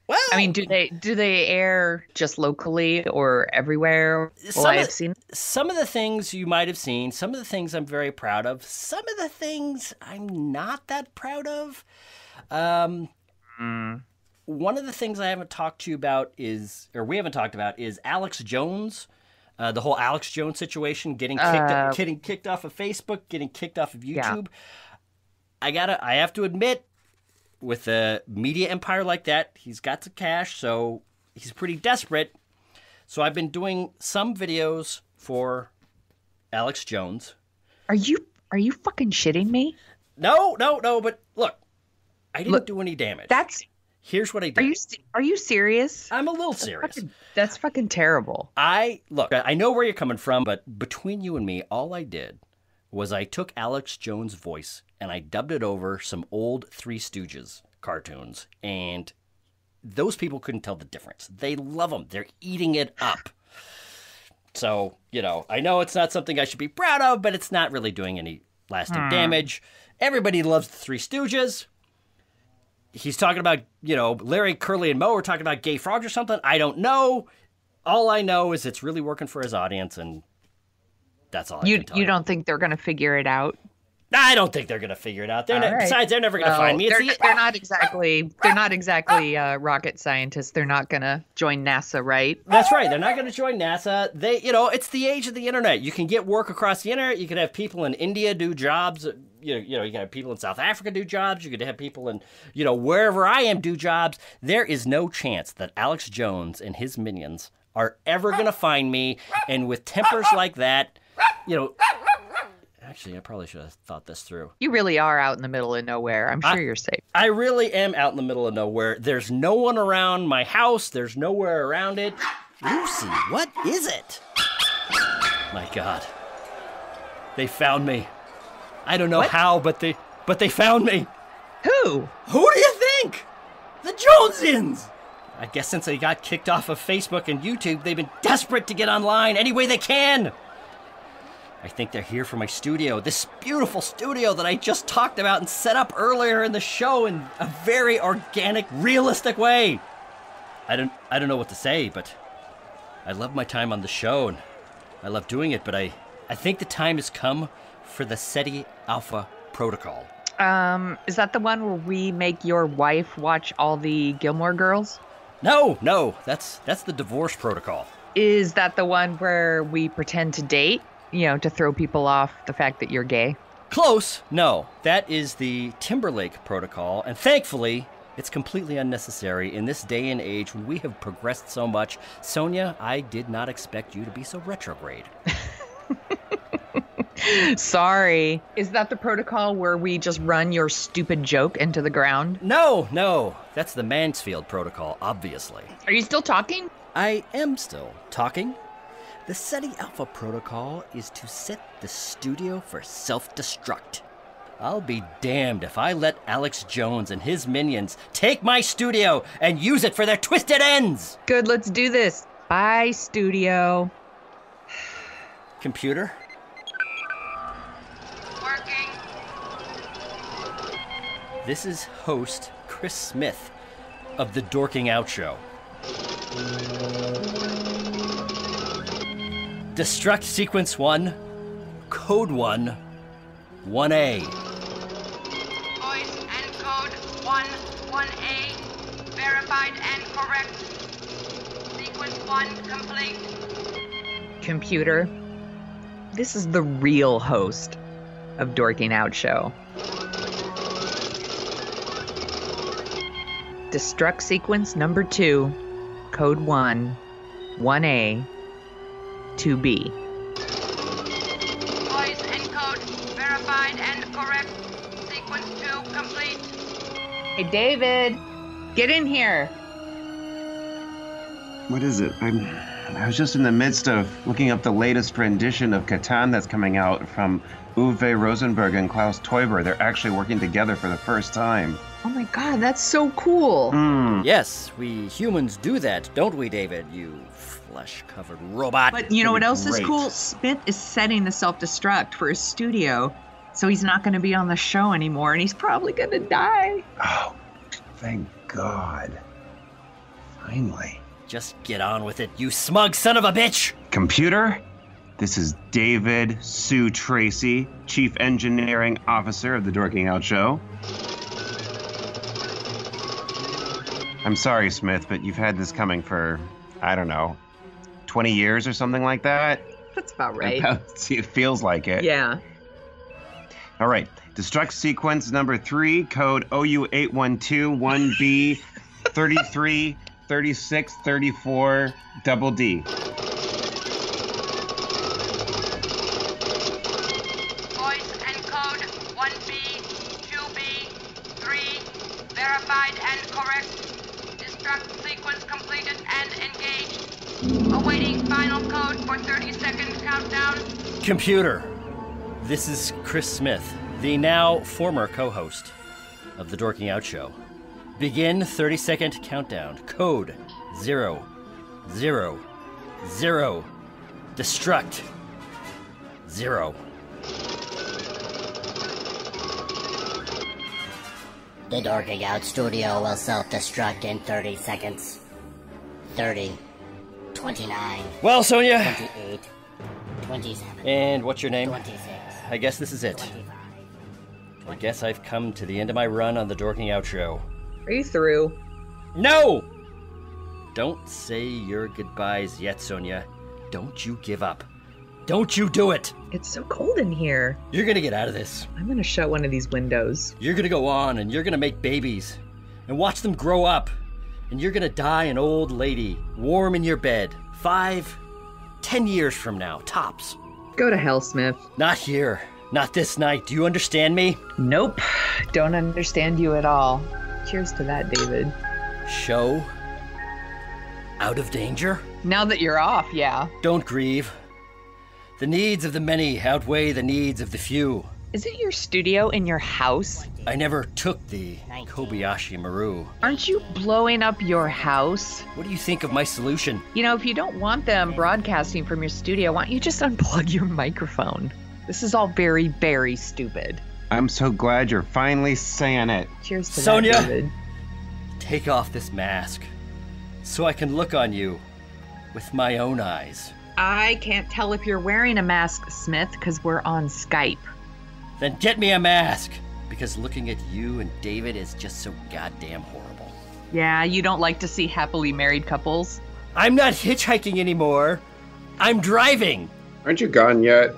Well, I mean, do they air just locally or everywhere? I've seen some of the things you might have seen. Some of the things I'm very proud of. Some of the things I'm not that proud of. One of the things I haven't talked to you about is Alex Jones. The whole Alex Jones situation, getting kicked off of Facebook, getting kicked off of YouTube. Yeah. I have to admit, with a media empire like that, he's got some cash, so he's pretty desperate. So I've been doing some videos for Alex Jones. Are you fucking shitting me? No, but look, I didn't do any damage. Here's what I did. Are you serious? I'm a little serious. That's fucking terrible. I know where you're coming from, but between you and me, all I did was I took Alex Jones' voice and I dubbed it over some old Three Stooges cartoons, and those people couldn't tell the difference. They love them. They're eating it up. So, I know it's not something I should be proud of, but it's not really doing any lasting damage. Everybody loves the Three Stooges. He's talking about, Larry, Curly, and Moe are talking about gay frogs or something. I don't know. All I know is it's really working for his audience, and that's all I can tell you. You don't think they're going to figure it out? I don't think they're going to figure it out. Besides, they're never going to find me. They're not exactly rocket scientists. They're not going to join NASA, right? That's right. They're not going to join NASA. It's the age of the internet. You can get work across the internet. You can have people in India do jobs. You can have people in South Africa do jobs. You could have people in, wherever I am do jobs. There is no chance that Alex Jones and his minions are ever going to find me. And with tempers like that, actually, I probably should have thought this through. You really are out in the middle of nowhere. I'm sure you're safe. I really am out in the middle of nowhere. There's no one around my house. There's nowhere around it. Lucy, what is it? My God. They found me. I don't know What? how, but they found me. Who? Who do you think? The Jonesins! I guess since they got kicked off of Facebook and YouTube, they've been desperate to get online any way they can. I think they're here for my studio, this beautiful studio that I just talked about and set up earlier in the show in a very organic, realistic way. I don't know what to say, but I love my time on the show and I love doing it, but I think the time has come for the SETI Alpha Protocol. Is that the one where we make your wife watch all the Gilmore Girls? No, that's the divorce protocol. Is that the one where we pretend to date? To throw people off the fact that you're gay? Close. No, that is the Timberlake protocol, and thankfully, it's completely unnecessary in this day and age when we have progressed so much. Sonia, I did not expect you to be so retrograde. Sorry. Is that the protocol where we just run your stupid joke into the ground? No, that's the Mansfield protocol, obviously. Are you still talking? I am still talking. The SETI Alpha protocol is to set the studio for self-destruct. I'll be damned if I let Alex Jones and his minions take my studio and use it for their twisted ends! Good, let's do this. Bye, studio. Computer? Working. This is host Chris Smith of the Dorking Out Show. Destruct sequence 1, code 1, 1A. Voice and code 1A, verified and correct. Sequence 1 complete. Computer, this is the real host of Dorking Out Show. Destruct sequence number 2, code 1, 1A, 2B. Voice and code verified and correct. Sequence 2 complete. Hey, David, get in here. What is it? I was just in the midst of looking up the latest rendition of Catan that's coming out from Uwe Rosenberg and Klaus Teuber. They're actually working together for the first time. Oh my God, that's so cool. Yes, we humans do that, don't we, David? You flesh-covered robot. But you know what else is Great. cool? Smith is setting the self-destruct for his studio, so he's not going to be on the show anymore, and he's probably going to die. Oh, thank God. Finally. Just get on with it, you smug son of a bitch! Computer, this is David Sue Tracy, Chief Engineering Officer of the Dorking Out Show. I'm sorry, Smith, but you've had this coming for, I don't know, 20 years or something like that? That's about right. It feels like it. Yeah. All right. Destruct sequence number 3, code OU8121B 33 36 34 double D. Voice and code 1B, 2B, 3, verified and correct. Destruct sequence completed and engaged. Awaiting final code for 30-second countdown. Computer, this is Chris Smith, the now former co-host of the Dorking Out Show. Begin 30-second countdown. Code 0, 0, 0. Destruct 0. The Dorking Out studio will self-destruct in 30 seconds. 30, 29, Well, Sonia, 28, 27, and what's your name? 26, I guess this is it. 25. I guess I've come to the end of my run on the Dorking Out Show. Are you through? No! Don't say your goodbyes yet, Sonia. Don't you give up. Don't you do it! It's so cold in here. You're gonna get out of this. I'm going to shut one of these windows. You're gonna go on and you're gonna make babies and watch them grow up. And you're gonna die an old lady, warm in your bed, 5, 10 years from now, tops. Go to hell, Smith. Not here. Not this night. Do you understand me? Nope. Don't understand you at all. Cheers to that, David. Show? Out of danger? Now that you're off, yeah. Don't grieve. The needs of the many outweigh the needs of the few. Isn't your studio in your house? I never took the Kobayashi Maru. Aren't you blowing up your house? What do you think of my solution? You know, if you don't want them broadcasting from your studio, why don't you just unplug your microphone? This is all very, very stupid. I'm so glad you're finally saying it. Cheers to Sonia! that, David. Take off this mask so I can look on you with my own eyes. I can't tell if you're wearing a mask, Smith, because we're on Skype. Then get me a mask, because looking at you and David is just so goddamn horrible. Yeah, you don't like to see happily married couples? I'm not hitchhiking anymore. I'm driving. Aren't you gone yet?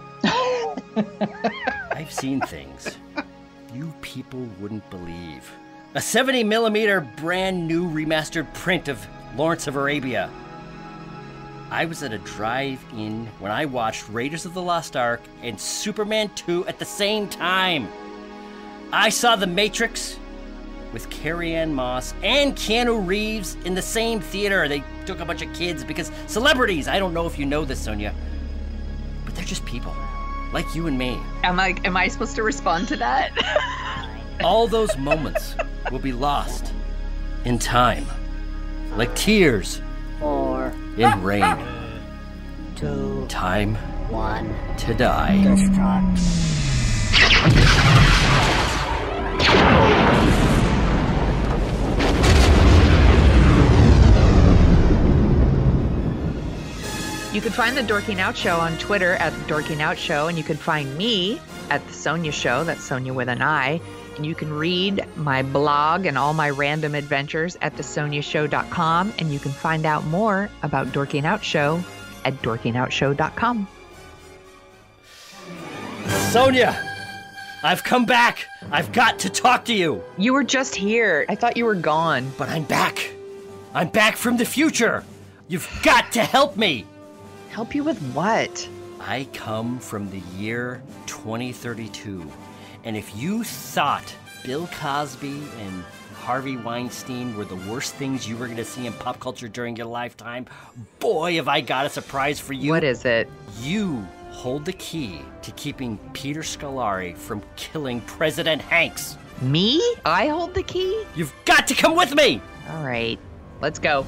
I've seen things you people wouldn't believe. A 70mm brand new remastered print of Lawrence of Arabia. I was at a drive-in when I watched Raiders of the Lost Ark and Superman 2 at the same time. I saw The Matrix with Carrie-Anne Moss and Keanu Reeves in the same theater. They took a bunch of kids because celebrities, I don't know if you know this, Sonia, but they're just people, like you and me. Am I supposed to respond to that? All those moments will be lost in time, like tears 4, in rain. 2, Time 1. to die. Destruct. You can find the Dorking Out Show on Twitter at Dorking Out Show, and you can find me at the Sonia Show. That's Sonia with an I. And you can read my blog and all my random adventures at thesoniashow.com, and you can find out more about Dorking Out Show at dorkingoutshow.com. Sonia, I've come back. I've got to talk to you. You were just here. I thought you were gone. But I'm back. I'm back from the future. You've got to help me. Help you with what? I come from the year 2032. And if you thought Bill Cosby and Harvey Weinstein were the worst things you were going to see in pop culture during your lifetime, boy, have I got a surprise for you. What is it? You hold the key to keeping Peter Scolari from killing President Hanks. Me? I hold the key? You've got to come with me! All right. Let's go.